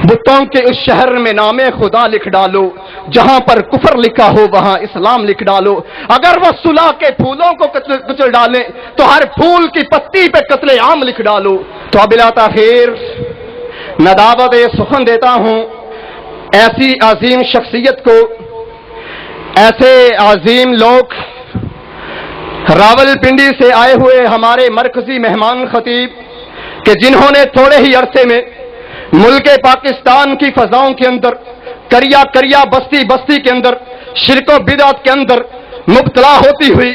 بتوں کے اس شہر میں نام خدا لکھ ڈالو، جہاں پر کفر لکھا ہو وہاں اسلام لکھ ڈالو۔ اگر وہ صلح کے پھولوں کو کچل ڈالیں تو ہر پھول کی پتی پہ قتل عام لکھ ڈالو۔ تو اب بلا تاخیر میں دعوت سخن دیتا ہوں ایسی عظیم شخصیت کو، ایسے عظیم لوگ، راول پنڈی سے آئے ہوئے ہمارے مرکزی مہمان خطیب کہ جنہوں نے تھوڑے ہی عرصے میں ملک پاکستان کی فضاؤں کے اندر، کریا کریا بستی بستی کے اندر، شرک و بدعت کے اندر مبتلا ہوتی ہوئی،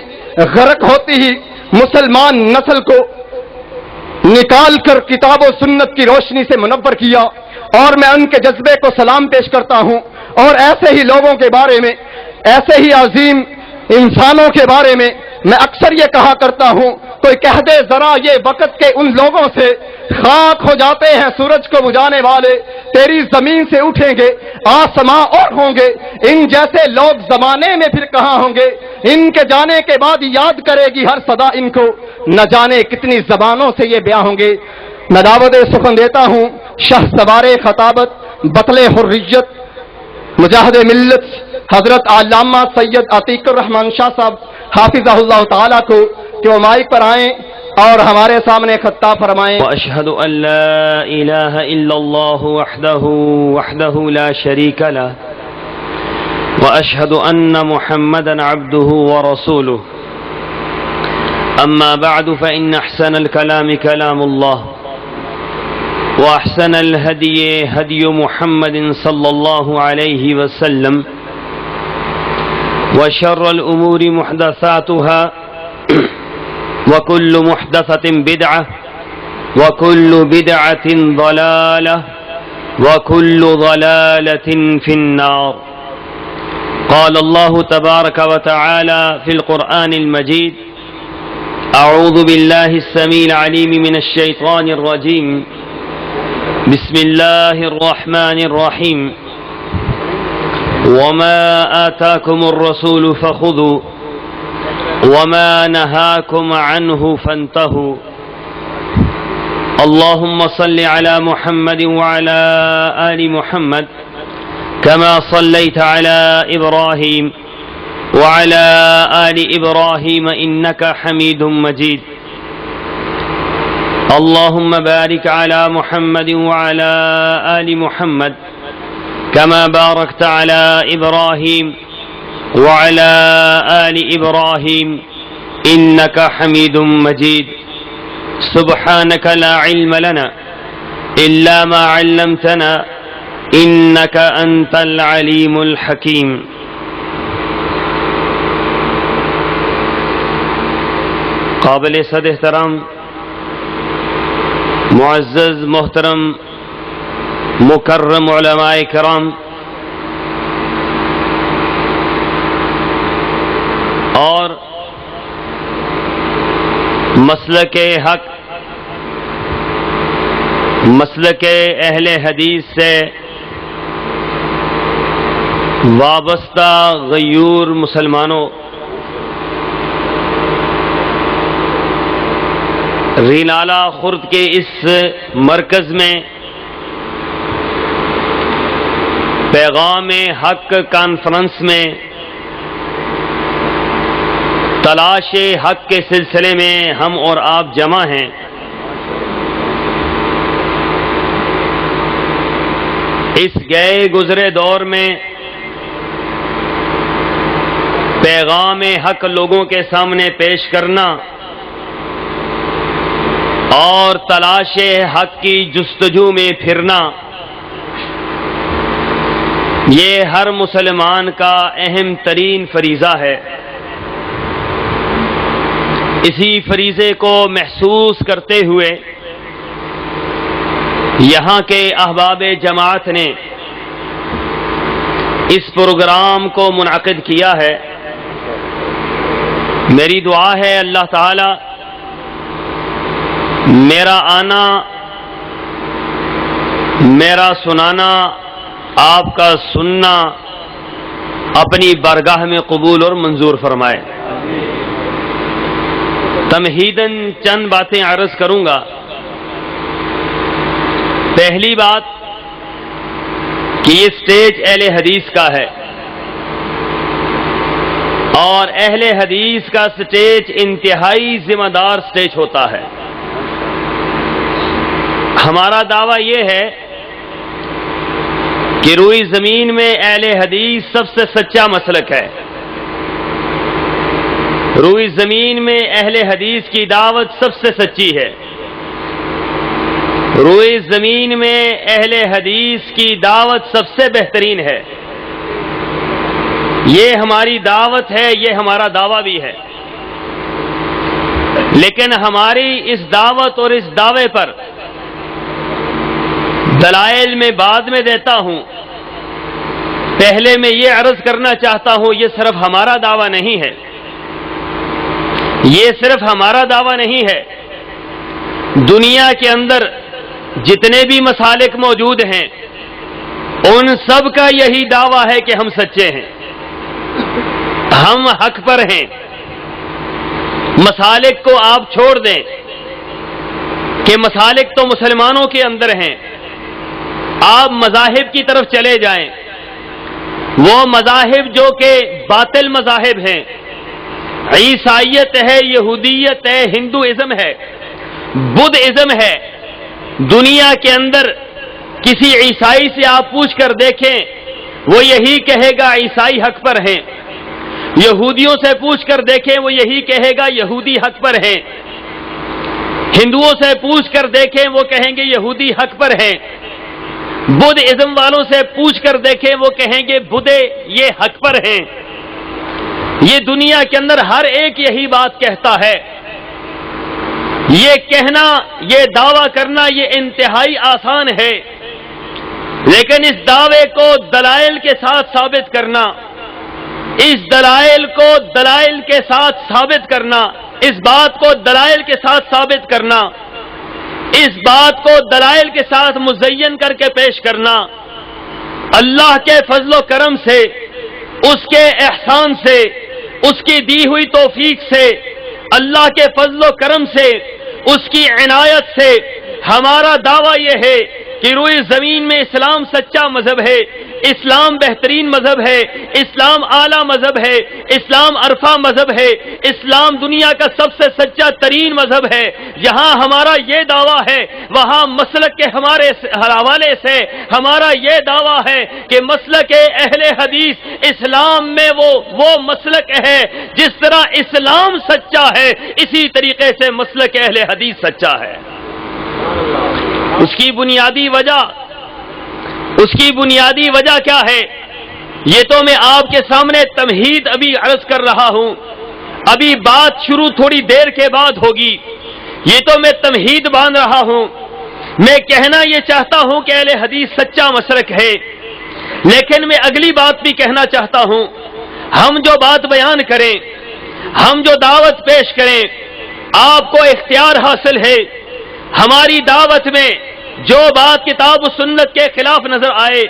غرق ہوتی ہی مسلمان نسل کو نکال کر کتاب و سنت کی روشنی سے منور کیا، اور میں ان کے جذبے کو سلام پیش کرتا ہوں۔ اور ایسے ہی لوگوں کے بارے میں، ایسے ہی عظیم انسانوں کے بارے میں میں اکثر یہ کہا کرتا ہوں، کوئی کہہ دے ذرا یہ وقت کے ان لوگوں سے، خاک ہو جاتے ہیں سورج کو بجھانے والے، تیری زمین سے اٹھیں گے آسماں اور ہوں گے، ان جیسے لوگ زمانے میں پھر کہاں ہوں گے، ان کے جانے کے بعد یاد کرے گی ہر صدا ان کو، نہ جانے کتنی زبانوں سے یہ بیاں ہوں گے۔ میں دعوت سخن دیتا ہوں شاہ سوار خطابت، بطل حریت، مجاہد ملت حضرت علامہ سید عتیق الرحمان شاہ صاحب حافظہ اللہ تعالیٰ کو کہ وہ مائک پر آئیں اور ہمارے سامنے خطاب فرمائیں۔ واشهد ان لا اله الا الله وحده لا شريك له واشهد ان محمدا عبده ورسوله اما بعد فان احسن الكلام كلام الله واحسن الهدي هدي محمد صلى الله عليه وسلم وشر الامور محدثاتها وكل محدثة بدعة وكل بدعة ضلالة وكل ضلالة في النار۔ قال الله تبارك وتعالى في القرآن المجيد: أعوذ بالله السميع العليم من الشيطان الرجيم، بسم الله الرحمن الرحيم، وما آتاكم الرسول فخذوا وما نهاكم عنه فانتهوا۔ اللهم صل على محمد وعلى آل محمد كما صليت على إبراهيم وعلى آل إبراهيم إنك حميد مجيد۔ اللهم بارك على محمد وعلى آل محمد كما باركت على إبراهيم وعلى آل إبراهيم إنك حميد مجيد۔ سبحانك لا علم لنا إلا ما علمتنا إنك أنت العليم الحكيم۔ قابل صد احترام معزز محترم مکرم علماء کرام، اور مسلک حق، مسلک اہل حدیث سے وابستہ غیور مسلمانوں، رینالہ خرد کے اس مرکز میں پیغام حق کانفرنس میں تلاش حق کے سلسلے میں ہم اور آپ جمع ہیں۔ اس گئے گزرے دور میں پیغام حق لوگوں کے سامنے پیش کرنا اور تلاش حق کی جستجو میں پھرنا، یہ ہر مسلمان کا اہم ترین فریضہ ہے۔ اسی فریضے کو محسوس کرتے ہوئے یہاں کے احباب جماعت نے اس پروگرام کو منعقد کیا ہے۔ میری دعا ہے اللہ تعالی میرا آنا، میرا سنانا، آپ کا سننا اپنی بارگاہ میں قبول اور منظور فرمائے۔ تمہیداً چند باتیں عرض کروں گا۔ پہلی بات، کہ یہ سٹیج اہل حدیث کا ہے، اور اہل حدیث کا سٹیج انتہائی ذمہ دار سٹیج ہوتا ہے۔ ہمارا دعویٰ یہ ہے کہ روئی زمین میں اہل حدیث سب سے سچا مسلک ہے۔ روئی زمین میں اہل حدیث کی دعوت سب سے سچی ہے۔ روئی زمین میں اہل حدیث کی دعوت سب سے بہترین ہے۔ یہ ہماری دعوت ہے، یہ ہمارا دعویٰ بھی ہے۔ لیکن ہماری اس دعوت اور اس دعوے پر دلائل میں بعد میں دیتا ہوں۔ پہلے میں یہ عرض کرنا چاہتا ہوں، یہ صرف ہمارا دعویٰ نہیں ہے، یہ صرف ہمارا دعویٰ نہیں ہے۔ دنیا کے اندر جتنے بھی مسالک موجود ہیں ان سب کا یہی دعویٰ ہے کہ ہم سچے ہیں، ہم حق پر ہیں۔ مسالک کو آپ چھوڑ دیں کہ مسالک تو مسلمانوں کے اندر ہیں، آپ مذاہب کی طرف چلے جائیں، وہ مذاہب جو کہ باطل مذاہب ہیں، عیسائیت ہے، یہودیت ہے، ہندوازم ہے، بدھ ازم ہے۔ دنیا کے اندر کسی عیسائی سے آپ پوچھ کر دیکھیں، وہ یہی کہے گا عیسائی حق پر ہیں۔ یہودیوں سے پوچھ کر دیکھیں، وہ یہی کہے گا یہودی حق پر ہیں۔ ہندوؤں سے پوچھ کر دیکھیں، وہ کہیں گے یہودی حق پر ہیں۔ بدھ ازم والوں سے پوچھ کر دیکھیں، وہ کہیں گے بدھے یہ حق پر ہیں۔ یہ دنیا کے اندر ہر ایک یہی بات کہتا ہے۔ یہ کہنا، یہ دعویٰ کرنا یہ انتہائی آسان ہے، لیکن اس دعوے کو دلائل کے ساتھ ثابت کرنا، اس دلائل کو دلائل کے ساتھ ثابت کرنا، اس بات کو دلائل کے ساتھ ثابت کرنا، اس بات کو دلائل کے ساتھ مزین کر کے پیش کرنا، اللہ کے فضل و کرم سے، اس کے احسان سے، اس کی دی ہوئی توفیق سے، اللہ کے فضل و کرم سے، اس کی عنایت سے ہمارا دعویٰ یہ ہے کہ روئی زمین میں اسلام سچا مذہب ہے، اسلام بہترین مذہب ہے، اسلام اعلیٰ مذہب ہے، اسلام عرفہ مذہب ہے، اسلام دنیا کا سب سے سچا ترین مذہب ہے۔ جہاں ہمارا یہ دعویٰ ہے وہاں مسلک کے ہمارے حوالے سے ہمارا یہ دعویٰ ہے کہ مسلک اہل حدیث اسلام میں وہ مسلک ہے، جس طرح اسلام سچا ہے اسی طریقے سے مسلک اہل حدیث سچا ہے۔ اس کی بنیادی وجہ کیا ہے؟ یہ تو میں آپ کے سامنے تمہید ابھی عرض کر رہا ہوں، ابھی بات شروع تھوڑی دیر کے بعد ہوگی، یہ تو میں تمہید باندھ رہا ہوں۔ میں کہنا یہ چاہتا ہوں کہ اہل حدیث سچا مسلک ہے، لیکن میں اگلی بات بھی کہنا چاہتا ہوں۔ ہم جو بات بیان کریں، ہم جو دعوت پیش کریں، آپ کو اختیار حاصل ہے۔ ہماری دعوت میں جو بات کتاب و سنت کے خلاف نظر آئے،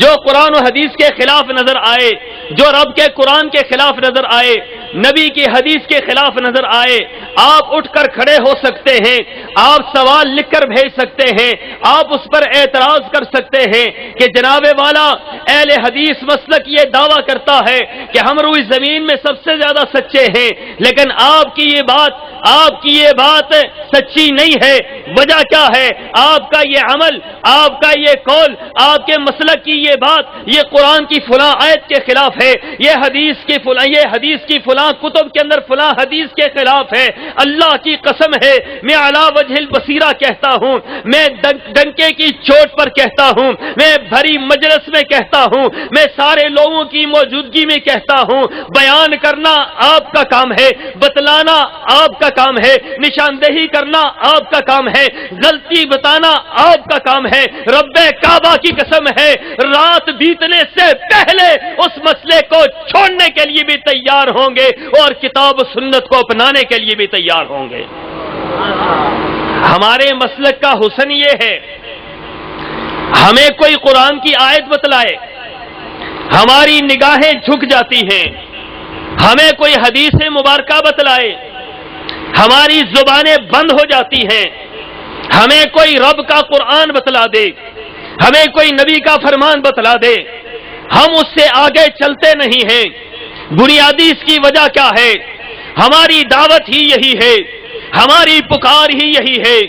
جو قرآن و حدیث کے خلاف نظر آئے، جو رب کے قرآن کے خلاف نظر آئے، نبی کی حدیث کے خلاف نظر آئے، آپ اٹھ کر کھڑے ہو سکتے ہیں، آپ سوال لکھ کر بھیج سکتے ہیں، آپ اس پر اعتراض کر سکتے ہیں کہ جناب والا اہل حدیث مسلک یہ دعویٰ کرتا ہے کہ ہم روئی زمین میں سب سے زیادہ سچے ہیں، لیکن آپ کی یہ بات سچی نہیں ہے۔ وجہ کیا ہے؟ آپ کا یہ عمل، آپ کا یہ قول، آپ کے مسلک کی یہ بات، یہ قرآن کی فلاں آیت کے خلاف ہے، یہ حدیث کی فلاں کتب کے اندر فلاں حدیث کے خلاف ہے۔ اللہ کی قسم ہے، میں علی وجہ البصیرہ کہتا ہوں، میں ڈنکے کی چوٹ پر کہتا ہوں، میں بھری مجلس میں کہتا ہوں، میں سارے لوگوں کی موجودگی میں کہتا ہوں، بیان کرنا آپ کا کام ہے، بتلانا آپ کا کام ہے، نشاندہی کرنا آپ کا کام ہے، غلطی بتانا آپ کا کام ہے۔ رب کعبہ کی قسم ہے، رات بیتنے سے پہلے اس مسئلے کو چھوڑنے کے لیے بھی تیار ہوں گے اور کتاب و سنت کو اپنانے کے لیے بھی تیار ہوں گے۔ ہمارے مسلک کا حسن یہ ہے، ہمیں کوئی قرآن کی آیت بتلائے ہماری نگاہیں جھک جاتی ہیں، ہمیں کوئی حدیث مبارکہ بتلائے ہماری زبانیں بند ہو جاتی ہیں، ہمیں کوئی رب کا قرآن بتلا دے، ہمیں کوئی نبی کا فرمان بتلا دے، ہم اس سے آگے چلتے نہیں ہیں۔ بنیادی اس کی وجہ کیا ہے؟ ہماری دعوت ہی یہی ہے، ہماری پکار ہی یہی ہے،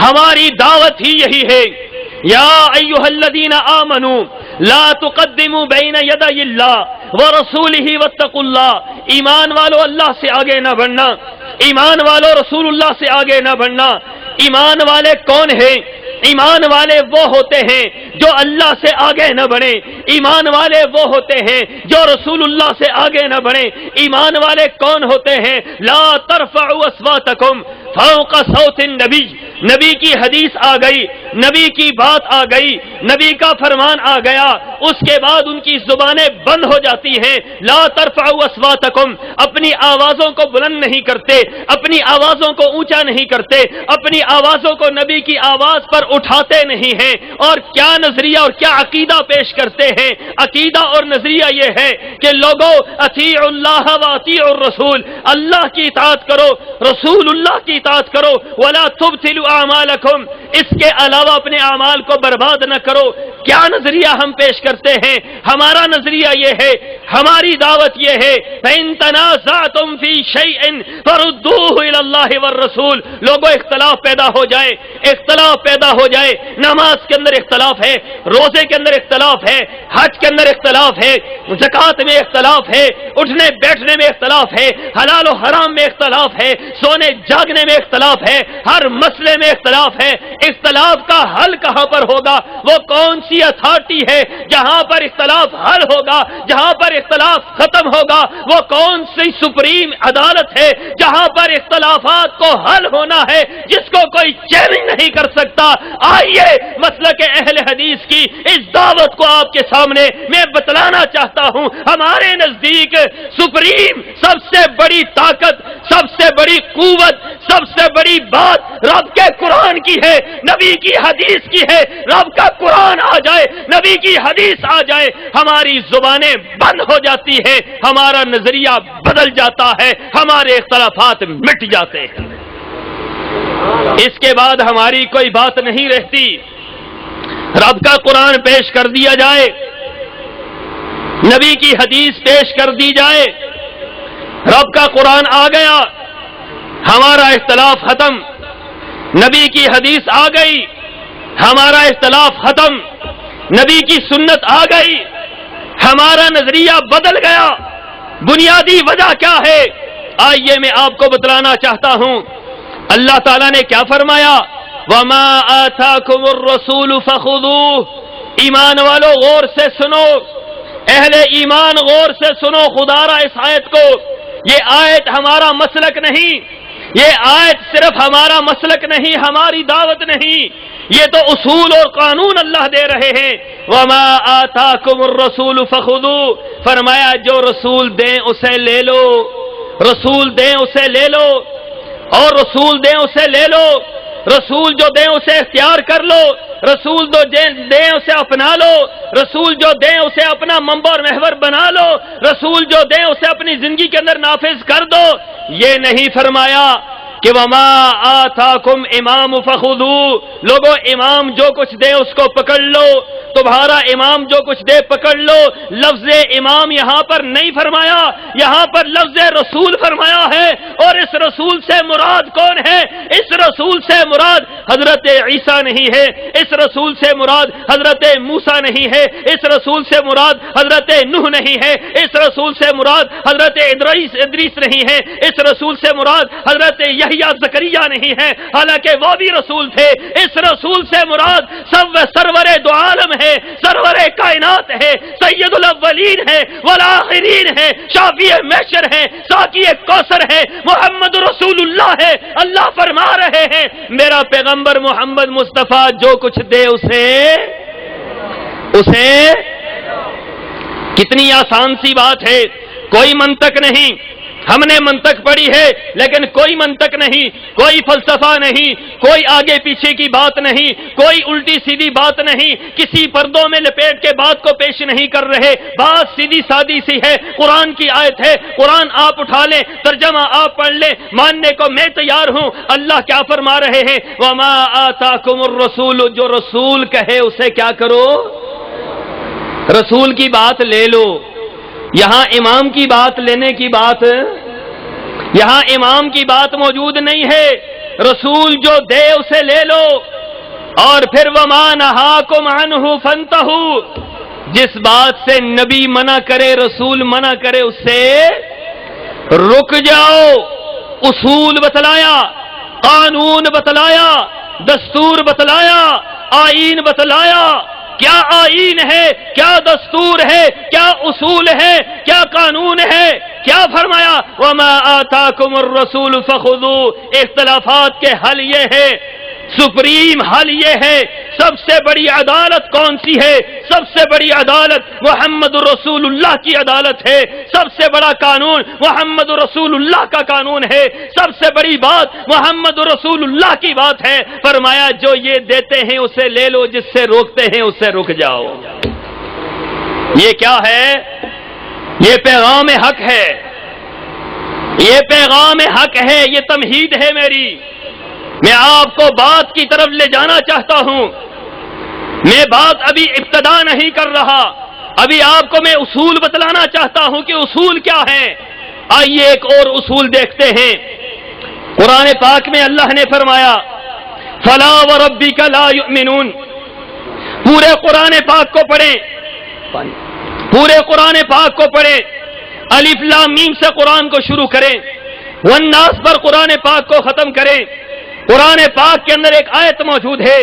ہماری دعوت ہی یہی ہے۔ یا ایھا الذین آمنوا لا تقدموا بین یدی اللہ ورسولہ واتقوا اللہ۔ ایمان والو اللہ سے آگے نہ بڑھنا، ایمان والو رسول اللہ سے آگے نہ بڑھنا۔ ایمان والے کون ہیں؟ ایمان والے وہ ہوتے ہیں جو اللہ سے آگے نہ بڑھیں، ایمان والے وہ ہوتے ہیں جو رسول اللہ سے آگے نہ بڑھیں۔ ایمان والے کون ہوتے ہیں؟ لا ترفعوا اصواتکم فوق صوت النبی، نبی کی حدیث آ گئی، نبی کی بات آ گئی، نبی کا فرمان آ گیا، اس کے بعد ان کی زبانیں بند ہو جاتی ہیں۔ لا ترفعوا اصواتکم، اپنی آوازوں کو بلند نہیں کرتے، اپنی آوازوں کو اونچا نہیں کرتے، اپنی آوازوں کو نبی کی آواز پر اٹھاتے نہیں ہیں۔ اور کیا نظریہ اور کیا عقیدہ پیش کرتے ہیں؟ عقیدہ اور نظریہ یہ ہے کہ لوگوں اطیعوا اللہ و اطیعوا الرسول، اللہ کی اطاعت کرو، رسول اللہ کی اطاعت کرو، ولا تبطلوا اعمالکم، اس کے علاوہ اپنے اعمال کو برباد نہ کرو۔ کیا نظریہ ہم پیش کرتے ہیں؟ ہمارا نظریہ یہ ہے، ہماری دعوت یہ ہے، فَإِن تَنَازَعْتُمْ فِي شَيْءٍ فَرُدُّوهُ إِلَى اللَّهِ وَالرَّسُولِ۔ لوگوں اختلاف پیدا ہو جائے، اختلاف پیدا ہو جائے، نماز کے اندر اختلاف ہے، روزے کے اندر اختلاف ہے، حج کے اندر اختلاف ہے، زکوٰۃ میں اختلاف ہے، اٹھنے بیٹھنے میں اختلاف ہے، حلال و حرام میں اختلاف ہے، سونے جاگنے میں اختلاف ہے، ہر مسئلے میں اختلاف ہے۔ اختلاف کا حل کہاں پر ہوگا؟ وہ کون سی اتھارٹی ہے جہاں پر اختلاف حل ہوگا، جہاں پر اختلاف ختم ہوگا؟ وہ کون سی سپریم عدالت ہے جہاں پر اختلافات کو حل ہونا ہے، جس کو کوئی چیلنج نہیں کر سکتا؟ آئیے مسلک اہل حدیث کی اس دعوت کو آپ کے سامنے میں بتلانا چاہتا ہوں۔ ہمارے نزدیک سپریم سب سے بڑی طاقت، سب سے بڑی قوت، سب سے بڑی بات رب کے قرآن کی ہے، نبی کی حدیث کی ہے۔ رب کا قرآن آ جائے، نبی کی حدیث آ جائے، ہماری زبانیں بند ہو جاتی ہیں، ہمارا نظریہ بدل جاتا ہے، ہمارے اختلافات مٹ جاتے ہیں۔ اس کے بعد ہماری کوئی بات نہیں رہتی۔ رب کا قرآن پیش کر دیا جائے، نبی کی حدیث پیش کر دی جائے، رب کا قرآن آ گیا، ہمارا اختلاف ختم، نبی کی حدیث آ گئی، ہمارا اختلاف ختم، نبی کی سنت آ گئی، ہمارا نظریہ بدل گیا۔ بنیادی وجہ کیا ہے؟ آئیے میں آپ کو بتلانا چاہتا ہوں۔ اللہ تعالیٰ نے کیا فرمایا؟ وَمَا آتَاكُمُ الرَّسُولُ فَخُذُوهُ۔ ایمان والو غور سے سنو، اہل ایمان غور سے سنو خدا را اس آیت کو۔ یہ آیت ہمارا مسلک نہیں، یہ آیت صرف ہمارا مسلک نہیں، ہماری دعوت نہیں، یہ تو اصول اور قانون اللہ دے رہے ہیں۔ وَمَا آتَاكُمُ الرَّسُولُ فَخُذُوهُ، فرمایا جو رسول دیں اسے لے لو، رسول دیں اسے لے لو، اور رسول دیں اسے لے لو، رسول جو دیں اسے اختیار کر لو، رسول جو دیں اسے اپنا لو، رسول جو دیں اسے اپنا منبع اور محور بنا لو، رسول جو دیں اسے اپنی زندگی کے اندر نافذ کر دو۔ یہ نہیں فرمایا کہ وما آتاکم امام فخذوہ، لوگوں امام جو کچھ دے اس کو پکڑ لو، تمہارا امام جو کچھ دے پکڑ لو۔ لفظ امام یہاں پر نہیں فرمایا، یہاں پر لفظ رسول فرمایا ہے۔ اور اس رسول سے مراد کون ہے؟ اس رسول سے مراد حضرت عیسیٰ نہیں ہے، اس رسول سے مراد حضرت موسیٰ نہیں ہے، اس رسول سے مراد حضرت نوح نہیں ہے، اس رسول سے مراد حضرت ادریس نہیں ہے، اس رسول سے مراد حضرت یحییٰ زکریا نہیں ہے، حالانکہ وہ بھی رسول تھے۔ اس رسول سے مراد سرور دو عالم ہے، سرور کائنات ہے، سید الاولین ہے والآخرین ہے، شافی محشر ہے، ساقی کوثر ہے، محمد رسول اللہ ہے۔ اللہ فرما رہے ہیں میرا پیغمبر محمد مصطفیٰ جو کچھ دے اسے کتنی آسان سی بات ہے، کوئی منطق نہیں۔ ہم نے منطق پڑھی ہے لیکن کوئی منطق نہیں، کوئی فلسفہ نہیں، کوئی آگے پیچھے کی بات نہیں، کوئی الٹی سیدھی بات نہیں، کسی پردوں میں لپیٹ کے بات کو پیش نہیں کر رہے، بات سیدھی سادی سی ہے، قرآن کی آیت ہے، قرآن آپ اٹھا لیں، ترجمہ آپ پڑھ لیں، ماننے کو میں تیار ہوں۔ اللہ کیا فرما رہے ہیں؟ وَمَا آتَاكُمُ الرَّسُولُ، جو رسول کہے اسے کیا کرو، رسول کی بات لے لو۔ یہاں امام کی بات لینے کی بات، یہاں امام کی بات موجود نہیں ہے، رسول جو دے اسے لے لو۔ اور پھر وَمَا نَهَاكُمْ عَنْهُ فَانْتَهُوا، جس بات سے نبی منع کرے، رسول منع کرے، اس سے رک جاؤ۔ اصول بتلایا، قانون بتلایا، دستور بتلایا، آئین بتلایا۔ کیا آئین ہے، کیا دستور ہے، کیا اصول ہے، کیا قانون ہے؟ کیا فرمایا؟ وَمَا آتَاكُمُ الرَّسُولُ فَخُذُوهُ۔ اختلافات کے حل یہ ہے، سپریم حل یہ ہے۔ سب سے بڑی عدالت کون سی ہے؟ سب سے بڑی عدالت محمد رسول اللہ کی عدالت ہے۔ سب سے بڑا قانون محمد رسول اللہ کا قانون ہے۔ سب سے بڑی بات محمد رسول اللہ کی بات ہے۔ فرمایا جو یہ دیتے ہیں اسے لے لو، جس سے روکتے ہیں اس سے رک جاؤ۔ یہ کیا ہے؟ یہ پیغام حق ہے، یہ پیغام حق ہے، یہ تمہید ہے میری۔ میں آپ کو بات کی طرف لے جانا چاہتا ہوں۔ میں بات ابھی ابتدا نہیں کر رہا، ابھی آپ کو میں اصول بتلانا چاہتا ہوں کہ اصول کیا ہے۔ آئیے ایک اور اصول دیکھتے ہیں۔ قرآن پاک میں اللہ نے فرمایا فَلَا وَرَبِّكَ لَا يُؤْمِنُونَ۔ پورے قرآن پاک کو پڑھیں، پورے قرآن پاک کو پڑھیں، الف لام میم سے قرآن کو شروع کریں، والناس پر قرآن پاک کو ختم کریں۔ قرآن پاک کے اندر ایک آیت موجود ہے،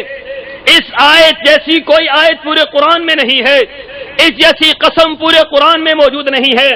اس آیت جیسی کوئی آیت پورے قرآن میں نہیں ہے، اس جیسی قسم پورے قرآن میں موجود نہیں ہے۔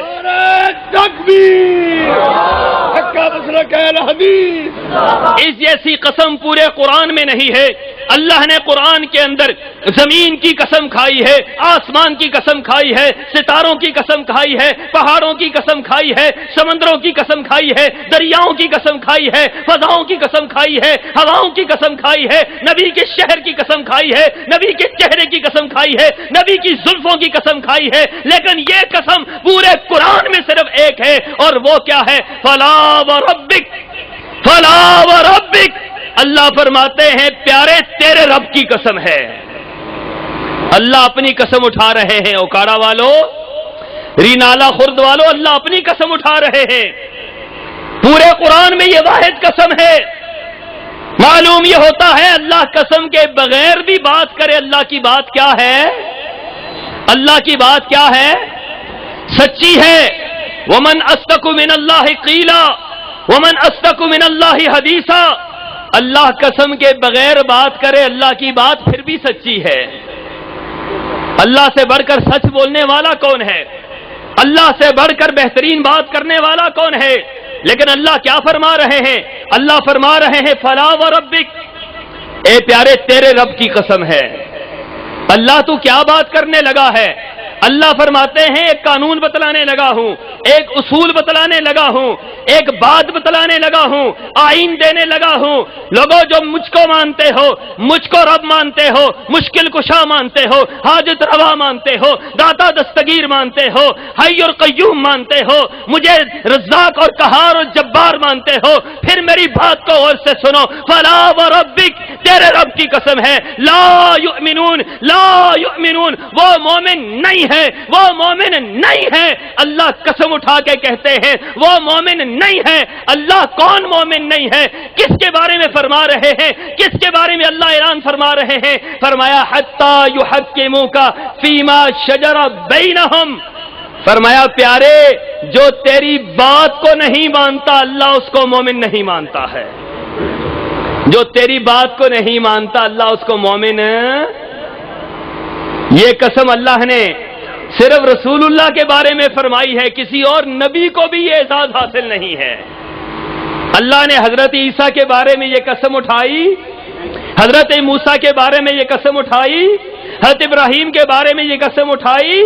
اس جیسی قسم پورے قرآن میں نہیں ہے۔ اللہ نے قرآن کے اندر زمین کی قسم کھائی ہے، آسمان کی قسم کھائی ہے، ستاروں کی قسم کھائی ہے، پہاڑوں کی قسم کھائی ہے، سمندروں کی قسم کھائی ہے، دریاؤں کی قسم کھائی ہے، فضاؤں کی قسم کھائی ہے، ہواؤں کی قسم کھائی ہے، نبی کے شہر کی قسم کھائی ہے، نبی کے چہرے کی قسم کھائی ہے، نبی کی زلفوں کی قسم کھائی ہے، لیکن یہ قسم پورے قرآن میں صرف ایک ہے، اور وہ کیا ہے؟ فَلَا وَرَبِّكَ، فَلَا وَرَبِّكَ۔ اللہ فرماتے ہیں پیارے تیرے رب کی قسم ہے۔ اللہ اپنی قسم اٹھا رہے ہیں، اوکاڑا والو، رینالا خرد والو، اللہ اپنی قسم اٹھا رہے ہیں۔ پورے قرآن میں یہ واحد قسم ہے۔ معلوم یہ ہوتا ہے اللہ قسم کے بغیر بھی بات کرے، اللہ کی بات کیا ہے؟ اللہ کی بات کیا ہے؟ سچی ہے۔ وَمَنْ أَصْدَقُ مِنَ اللَّهِ قِيلًا وَمَنْ أَصْدَقُ مِنَ اللَّهِ حَدِيثًا۔ اللہ قسم کے بغیر بات کرے، اللہ کی بات پھر بھی سچی ہے۔ اللہ سے بڑھ کر سچ بولنے والا کون ہے؟ اللہ سے بڑھ کر بہترین بات کرنے والا کون ہے؟ لیکن اللہ کیا فرما رہے ہیں؟ اللہ فرما رہے ہیں فَلَا وَرَبِّكَ، اے پیارے تیرے رب کی قسم ہے۔ اللہ تو کیا بات کرنے لگا ہے؟ اللہ فرماتے ہیں ایک قانون بتلانے لگا ہوں، ایک اصول بتلانے لگا ہوں، ایک بات بتلانے لگا ہوں، آئین دینے لگا ہوں۔ لوگوں جو مجھ کو مانتے ہو، مجھ کو رب مانتے ہو، مشکل کشا مانتے ہو، حاجت روا مانتے ہو، داتا دستگیر مانتے ہو، حی اور قیوم مانتے ہو، مجھے رزاق اور قہار اور جبار مانتے ہو، پھر میری بات کو غور سے سنو۔ فَلَا وَرَبِّكَ، تیرے رب کی قسم ہے، لا یؤمنون، لا یؤمنون، وہ مومن نہیں ہے، وہ مومن نہیں ہے۔ اللہ قسم اٹھا کے کہتے ہیں وہ مومن نہیں ہے۔ اللہ کون مومن نہیں ہے؟ کس کے بارے میں فرما رہے ہیں؟ کس کے بارے میں اللہ اعلان فرما رہے ہیں؟ فرمایا حتی یحکموک فیما شجر بینہم، فرمایا پیارے جو تیری بات کو نہیں مانتا اللہ اس کو مومن نہیں مانتا ہے۔ جو تیری بات کو نہیں مانتا اللہ اس کو مومن۔ یہ قسم اللہ نے صرف رسول اللہ کے بارے میں فرمائی ہے، کسی اور نبی کو بھی یہ اعزاز حاصل نہیں ہے۔ اللہ نے حضرت عیسیٰ کے بارے میں یہ قسم اٹھائی، حضرت موسیٰ کے بارے میں یہ قسم اٹھائی، حضرت ابراہیم کے بارے میں یہ قسم اٹھائی،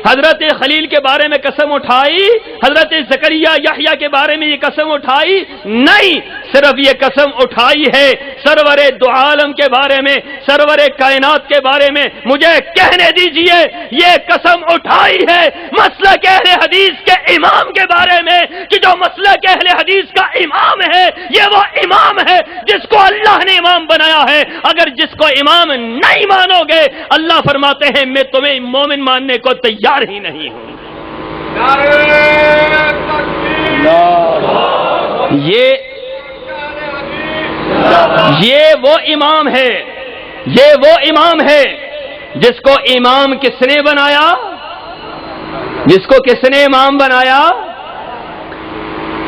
حضرت خلیل کے بارے میں قسم اٹھائی؟ حضرت زکریا یحییٰ کے بارے میں یہ قسم اٹھائی؟ نہیں، صرف یہ قسم اٹھائی ہے سرور دو عالم کے بارے میں، سرور کائنات کے بارے میں۔ مجھے کہنے دیجئے یہ قسم اٹھائی ہے مسلک اہل حدیث کے امام کے بارے میں کہ جو مسلک اہل حدیث کا امام ہے یہ وہ امام ہے جس کو اللہ نے امام بنایا ہے۔ اگر جس کو امام نہیں مانو گے، اللہ فرماتے ہیں میں تمہیں مومن ماننے کو تیار ہی نہیں ہوں۔ یہ وہ امام ہے، یہ وہ امام ہے جس کو امام کس نے بنایا؟ جس کو کس نے امام بنایا؟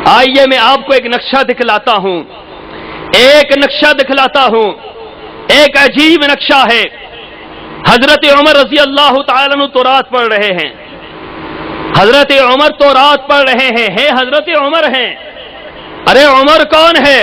آئیے میں آپ کو ایک نقشہ دکھلاتا ہوں، ایک نقشہ دکھلاتا ہوں، ایک عجیب نقشہ ہے۔ حضرت عمر رضی اللہ تعالیٰ عنہ تورات پڑھ رہے ہیں، حضرت عمر تورات پڑھ رہے ہیں حضرت عمر ہیں۔ ارے عمر کون ہے؟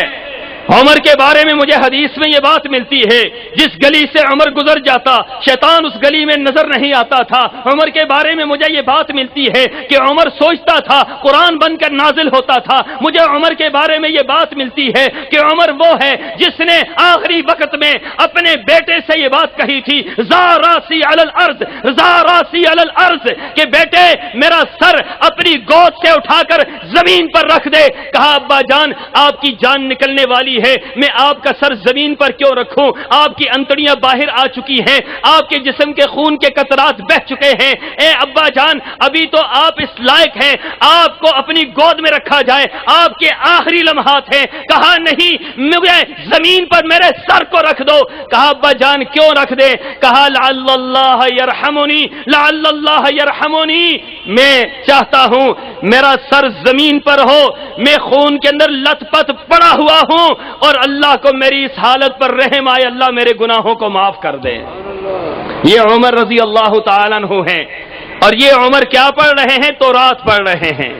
عمر کے بارے میں مجھے حدیث میں یہ بات ملتی ہے، جس گلی سے عمر گزر جاتا شیطان اس گلی میں نظر نہیں آتا تھا۔ عمر کے بارے میں مجھے یہ بات ملتی ہے کہ عمر سوچتا تھا، قرآن بن کر نازل ہوتا تھا۔ مجھے عمر کے بارے میں یہ بات ملتی ہے کہ عمر وہ ہے جس نے آخری وقت میں اپنے بیٹے سے یہ بات کہی تھی، ذا راسی علی الارض، ذا راسی علی الارض، کہ بیٹے میرا سر اپنی گود سے اٹھا کر زمین پر رکھ دے۔ کہا ابا جان آپ کی جان نکلنے والی ہے، میں آپ کا سر زمین پر کیوں رکھوں؟ آپ کی انتڑیاں باہر آ چکی ہیں، آپ کے جسم کے خون کے قطرات بہ چکے ہیں۔ اے ابا جان ابھی تو آپ اس لائق ہیں آپ کو اپنی گود میں رکھا جائے، آپ کے آخری لمحات ہیں۔ کہا نہیں، مجھے زمین پر میرے سر کو رکھ دو۔ کہا ابا جان کیوں رکھ دے؟ کہا لعل اللہ یرحمنی، لعل اللہ یرحمنی، میں چاہتا ہوں میرا سر زمین پر ہو، میں خون کے اندر لت پت پڑا ہوا ہوں اور اللہ کو میری اس حالت پر رحم آئے، اللہ میرے گناہوں کو معاف کر دے۔ یہ عمر رضی اللہ تعالیٰ عنہ ہیں، اور یہ عمر کیا پڑھ رہے ہیں؟ تورات پڑھ رہے ہیں،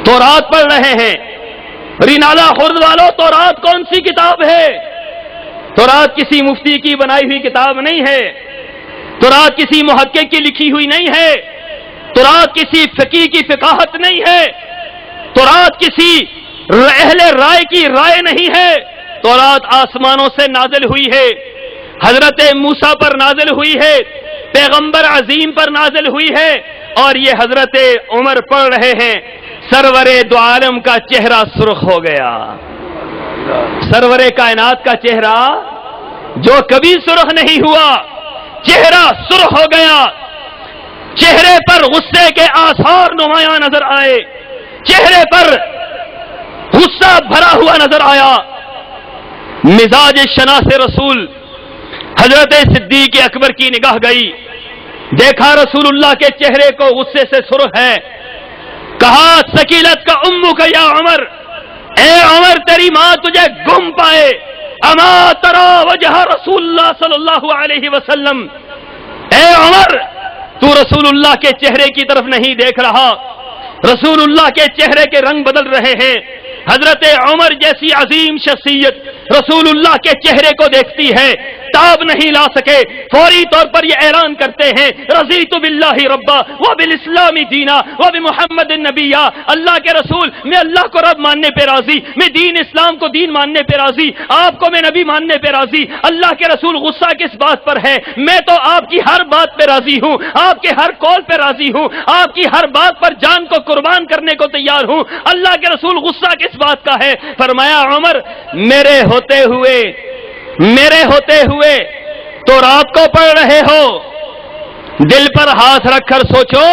تورات پڑھ رہے ہیں۔ رینالہ خرد والوں، تورات کون سی کتاب ہے؟ تورات کسی مفتی کی بنائی ہوئی کتاب نہیں ہے، تورات کسی محقق کی لکھی ہوئی نہیں ہے، تورات کسی فقیہ کی فقاہت نہیں ہے، تورات کسی اہل رائے کی رائے نہیں ہے۔ تورات آسمانوں سے نازل ہوئی ہے، حضرت موسیٰ پر نازل ہوئی ہے، پیغمبر عظیم پر نازل ہوئی ہے، اور یہ حضرت عمر پڑھ رہے ہیں۔ سرور دو عالم کا چہرہ سرخ ہو گیا، سرور کائنات کا چہرہ جو کبھی سرخ نہیں ہوا، چہرہ سرخ ہو گیا، چہرے پر غصے کے آثار نمایاں نظر آئے، چہرے پر غصہ بھرا ہوا نظر آیا۔ مزاج شناس رسول حضرت صدیق اکبر کی نگاہ گئی، دیکھا رسول اللہ کے چہرے کو غصے سے سرخ ہے۔ کہا سکیلت کا امو کا یا عمر، اے عمر تیری ماں تجھے گم پائے، اما ترا وجہ رسول اللہ صلی اللہ علیہ وسلم، اے عمر تو رسول اللہ کے چہرے کی طرف نہیں دیکھ رہا، رسول اللہ کے چہرے کے رنگ بدل رہے ہیں۔ حضرت عمر جیسی عظیم شخصیت رسول اللہ کے چہرے کو دیکھتی ہے، تاب نہیں لا سکے، فوری طور پر یہ اعلان کرتے ہیں رضیت باللہ ربا وبالاسلام دینا وبمحمد النبیہ، اللہ کے رسول میں اللہ کو رب ماننے پہ راضی، میں دین اسلام کو دین ماننے پہ راضی، آپ کو میں نبی ماننے پہ راضی۔ اللہ کے رسول غصہ کس بات پر ہے؟ میں تو آپ کی ہر بات پہ راضی ہوں، آپ کے ہر قول پہ راضی ہوں، آپ کی ہر بات پر جان کو قربان کرنے کو تیار ہوں۔ اللہ کے رسول غصہ کس بات کا ہے؟ فرمایا عمر میرے ہوتے ہوئے تو رات کو پڑھ رہے ہو، دل پر ہاتھ رکھ کر سوچو،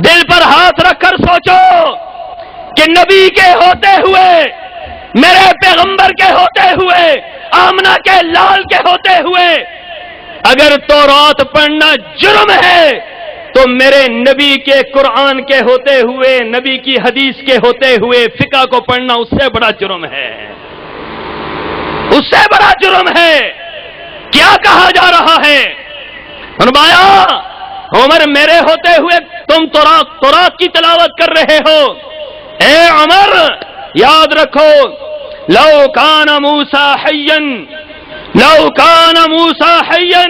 دل پر ہاتھ رکھ کر سوچو کہ نبی کے ہوتے ہوئے، میرے پیغمبر کے ہوتے ہوئے، آمنہ کے لال کے ہوتے ہوئے اگر تورات پڑھنا جرم ہے تو میرے نبی کے قرآن کے ہوتے ہوئے، نبی کی حدیث کے ہوتے ہوئے فقہ کو پڑھنا اس سے بڑا جرم ہے، اس سے بڑا جرم ہے۔ کیا کہا جا رہا ہے؟ فرمایا عمر میرے ہوتے ہوئے تم تورات کی تلاوت کر رہے ہو، اے عمر یاد رکھو لو کان موسیٰ حیا، لو کان موسیٰ حیا،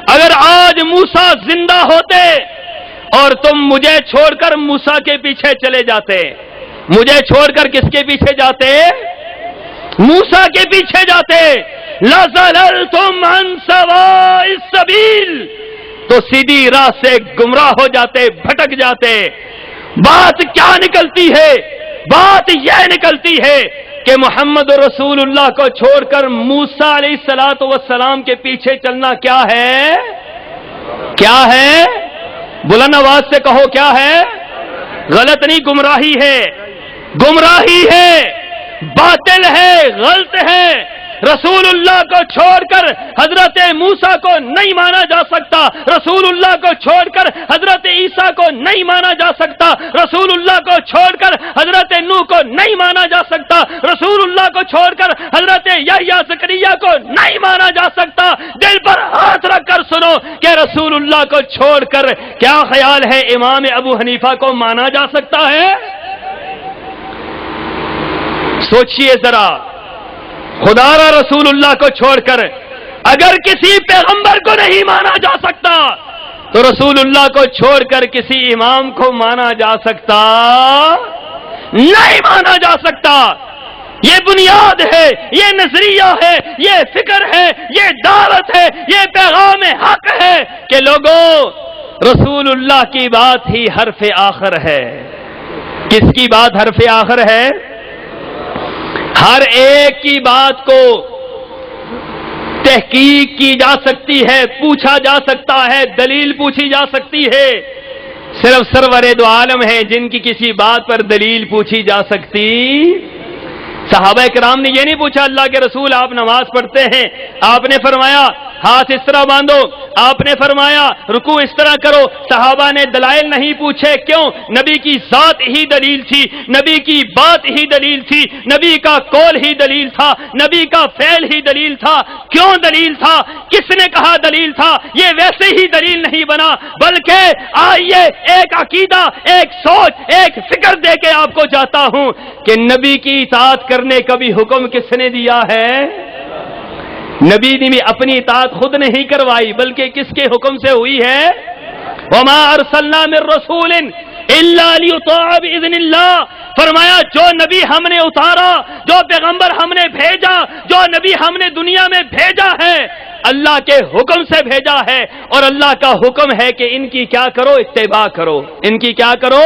اگر آج موسیٰ زندہ ہوتے اور تم مجھے چھوڑ کر موسیٰ کے پیچھے چلے جاتے. مجھے چھوڑ کر کس کے پیچھے جاتے؟ موسیٰ کے پیچھے جاتے. لَزَلَلْتُمْ عَنْ سَوَاءِ السَّبِيلِ، تو سیدھی راہ سے گمراہ ہو جاتے، بھٹک جاتے. بات کیا نکلتی ہے؟ بات یہ نکلتی ہے کہ محمد رسول اللہ کو چھوڑ کر موسیٰ علیہ الصلوۃ والسلام کے پیچھے چلنا کیا ہے؟ کیا ہے؟ بلند آواز سے کہو کیا ہے؟ غلط نہیں، گمراہی ہے. گمراہی ہے، باطل ہے، غلط ہے. رسول اللہ کو چھوڑ کر حضرت موسیٰ کو نہیں مانا جا سکتا. رسول اللہ کو چھوڑ کر حضرت عیسیٰ کو نہیں مانا جا سکتا. رسول اللہ کو چھوڑ کر حضرت نوح کو نہیں مانا جا سکتا. رسول اللہ کو چھوڑ کر حضرت یحییٰ زکریا کو نہیں مانا جا سکتا. دل پر ہاتھ رکھ کر سنو کہ رسول اللہ کو چھوڑ کر کیا خیال ہے امام ابو حنیفہ کو مانا جا سکتا ہے؟ سوچئے ذرا. خدا را رسول اللہ کو چھوڑ کر اگر کسی پیغمبر کو نہیں مانا جا سکتا تو رسول اللہ کو چھوڑ کر کسی امام کو مانا جا سکتا نہیں مانا جا سکتا. یہ بنیاد ہے، یہ نظریہ ہے، یہ فکر ہے، یہ دعوت ہے، یہ پیغام حق ہے کہ لوگوں رسول اللہ کی بات ہی حرف آخر ہے. کس کی بات حرف آخر ہے؟ ہر ایک کی بات کو تحقیق کی جا سکتی ہے، پوچھا جا سکتا ہے، دلیل پوچھی جا سکتی ہے. صرف سرور دو عالم ہیں جن کی کسی بات پر دلیل پوچھی جا سکتی. صحابہ کرام نے یہ نہیں پوچھا اللہ کے رسول آپ نماز پڑھتے ہیں، آپ نے فرمایا ہاتھ اس طرح باندھو، آپ نے فرمایا رکوع اس طرح کرو. صحابہ نے دلائل نہیں پوچھے. کیوں؟ نبی کی ذات ہی دلیل تھی، نبی کی بات ہی دلیل تھی، نبی کا قول ہی دلیل تھا، نبی کا فعل ہی دلیل تھا. کیوں دلیل تھا؟ کس نے کہا دلیل تھا؟ یہ ویسے ہی دلیل نہیں بنا، بلکہ آئیے ایک عقیدہ، ایک سوچ، ایک فکر دے کے آپ کو جاتا ہوں کہ نبی کی اطاعت کرنے کا بھی حکم کس نے دیا ہے؟ نبی نے بھی اپنی اطاعت خود نہیں کروائی بلکہ کس کے حکم سے ہوئی ہے؟ وما ارسلنا من رسول الا لیطاع باذن اللہ. فرمایا جو نبی ہم نے اتارا، جو پیغمبر ہم نے بھیجا، جو نبی ہم نے دنیا میں بھیجا ہے، اللہ کے حکم سے بھیجا ہے. اور اللہ کا حکم ہے کہ ان کی کیا کرو؟ اتباع کرو. ان کی کیا کرو؟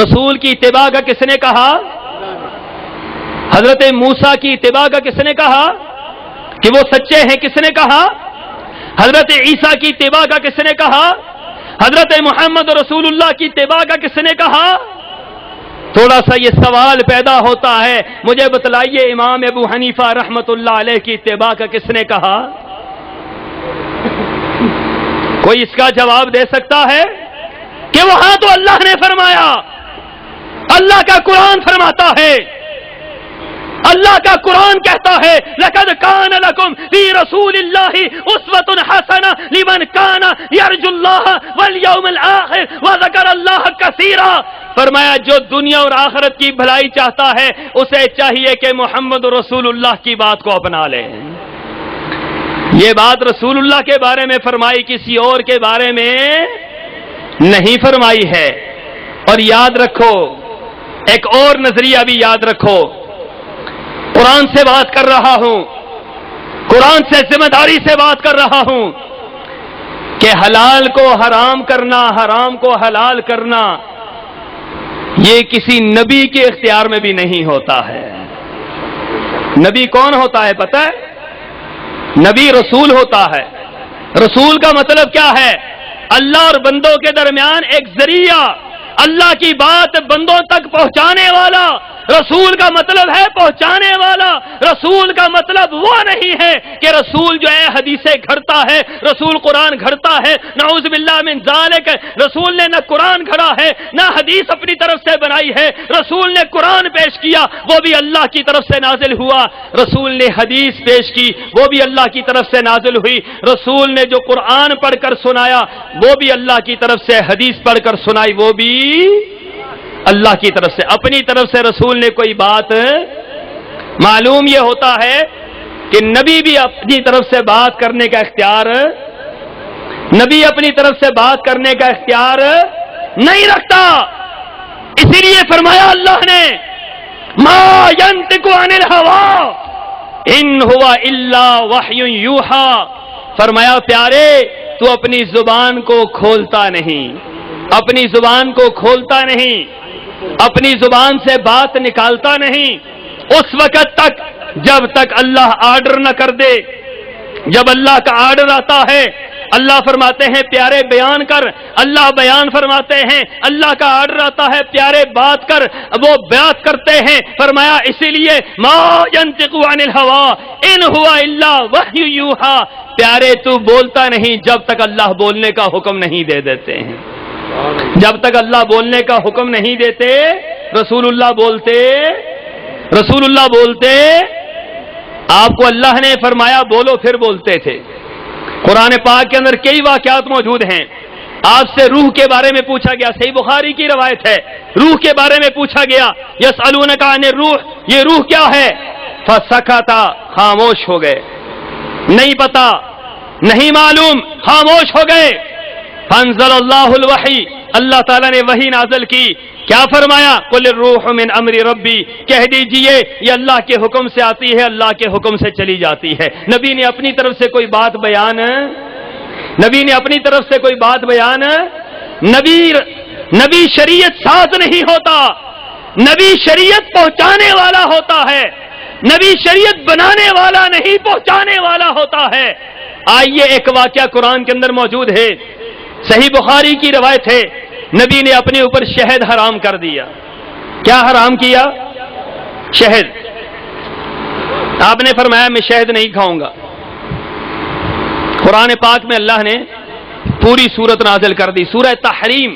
رسول کی اتباع کا کس نے کہا؟ حضرت موسیٰ کی اتباع کا کس نے کہا کہ وہ سچے ہیں؟ کس نے کہا؟ حضرت عیسیٰ کی اتباع کا کس نے کہا؟ حضرت محمد رسول اللہ کی اتباع کا کس نے کہا؟ تھوڑا سا یہ سوال پیدا ہوتا ہے، مجھے بتلائیے امام ابو حنیفہ رحمت اللہ علیہ کی اتباع کا کس نے کہا؟ کوئی اس کا جواب دے سکتا ہے؟ کہ وہاں تو اللہ نے فرمایا، اللہ کا قرآن فرماتا ہے، اللہ کا قرآن کہتا ہے لقد کان لکم فی رسول اللہ اسوۃ حسنہ لمن کان یرجو اللہ والیوم الآخر وذکر اللہ کثیرا. فرمایا جو دنیا اور آخرت کی بھلائی چاہتا ہے اسے چاہیے کہ محمد رسول اللہ کی بات کو اپنا لے. یہ بات رسول اللہ کے بارے میں فرمائی، کسی اور کے بارے میں نہیں فرمائی ہے. اور یاد رکھو، ایک اور نظریہ بھی یاد رکھو، قرآن سے بات کر رہا ہوں، قرآن سے ذمہ داری سے بات کر رہا ہوں کہ حلال کو حرام کرنا، حرام کو حلال کرنا یہ کسی نبی کے اختیار میں بھی نہیں ہوتا ہے. نبی کون ہوتا ہے پتہ ہے؟ نبی رسول ہوتا ہے. رسول کا مطلب کیا ہے؟ اللہ اور بندوں کے درمیان ایک ذریعہ، اللہ کی بات بندوں تک پہنچانے والا. رسول کا مطلب ہے پہنچانے والا. رسول کا مطلب وہ نہیں ہے کہ رسول جو ہے حدیثیں گھڑتا ہے، رسول قرآن گھڑتا ہے. نعوذ باللہ من ذالک. رسول نے نہ قرآن گھڑا ہے نہ حدیث اپنی طرف سے بنائی ہے. رسول نے قرآن پیش کیا، وہ بھی اللہ کی طرف سے نازل ہوا. رسول نے حدیث پیش کی، وہ بھی اللہ کی طرف سے نازل ہوئی. رسول نے جو قرآن پڑھ کر سنایا وہ بھی اللہ کی طرف سے، حدیث پڑھ کر سنائی وہ بھی اللہ کی طرف سے. اپنی طرف سے رسول نے کوئی بات، معلوم یہ ہوتا ہے کہ نبی بھی اپنی طرف سے بات کرنے کا اختیار نبی اپنی طرف سے بات کرنے کا اختیار نہیں رکھتا. اسی لیے فرمایا اللہ نے ما ينطق عن الهوى ان هو الا وحی یوحى. فرمایا پیارے تو اپنی زبان کو کھولتا نہیں، اپنی زبان کو کھولتا نہیں، اپنی زبان سے بات نکالتا نہیں اس وقت تک جب تک اللہ آرڈر نہ کر دے. جب اللہ کا آرڈر آتا ہے اللہ فرماتے ہیں پیارے بیان کر، اللہ بیان فرماتے ہیں. اللہ کا آرڈر آتا ہے پیارے بات کر، وہ بات کرتے ہیں. فرمایا اسی لیے ما ينطق عن الهوى ان هو الا وحی یوحى. پیارے تو بولتا نہیں جب تک اللہ بولنے کا حکم نہیں دے دیتے ہیں. جب تک اللہ بولنے کا حکم نہیں دیتے رسول اللہ بولتے، رسول اللہ بولتے. آپ کو اللہ نے فرمایا بولو پھر بولتے تھے. قرآن پاک کے اندر کئی واقعات موجود ہیں. آپ سے روح کے بارے میں پوچھا گیا، صحیح بخاری کی روایت ہے، روح کے بارے میں پوچھا گیا یسألونک عن الروح، یہ روح کیا ہے؟ فسکتا، خاموش ہو گئے، نہیں پتا، نہیں معلوم، خاموش ہو گئے. فانزل اللہ الوحی، اللہ تعالیٰ نے وحی نازل کی. کیا فرمایا؟ قل الروح من امر ربی، کہہ دیجئے یہ اللہ کے حکم سے آتی ہے، اللہ کے حکم سے چلی جاتی ہے. نبی نے اپنی طرف سے کوئی بات بیان، نبی نے اپنی طرف سے کوئی بات بیان، نبی شریعت ساز نہیں ہوتا، نبی شریعت پہنچانے والا ہوتا ہے. نبی شریعت بنانے والا نہیں پہنچانے والا ہوتا ہے. آئیے ایک واقعہ قرآن کے اندر موجود ہے، صحیح بخاری کی روایت ہے. نبی نے اپنے اوپر شہد حرام کر دیا. کیا حرام کیا؟ شہد. آپ نے فرمایا میں شہد نہیں کھاؤں گا. قرآن پاک میں اللہ نے پوری سورت نازل کر دی، سورہ تحریم.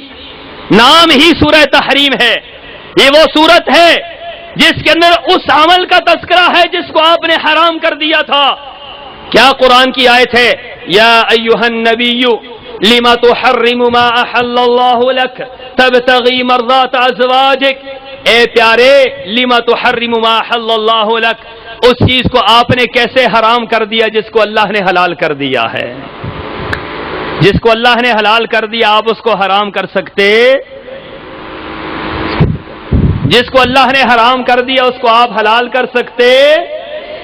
نام ہی سورہ تحریم ہے. یہ وہ سورت ہے جس کے اندر اس عمل کا تذکرہ ہے جس کو آپ نے حرام کر دیا تھا. کیا قرآن کی آیت ہے؟ یا ایھا النبی لما تحرم ما احل اللہ لک تبتغی مرضات ازواجک. اے پیارے لما تحرم ما احل اللہ لک، اس چیز کو آپ نے کیسے حرام کر دیا جس کو اللہ نے حلال کر دیا ہے؟ جس کو اللہ نے حلال کر دیا آپ اس کو حرام کر سکتے؟ جس کو اللہ نے حرام کر دیا اس کو آپ حلال کر سکتے؟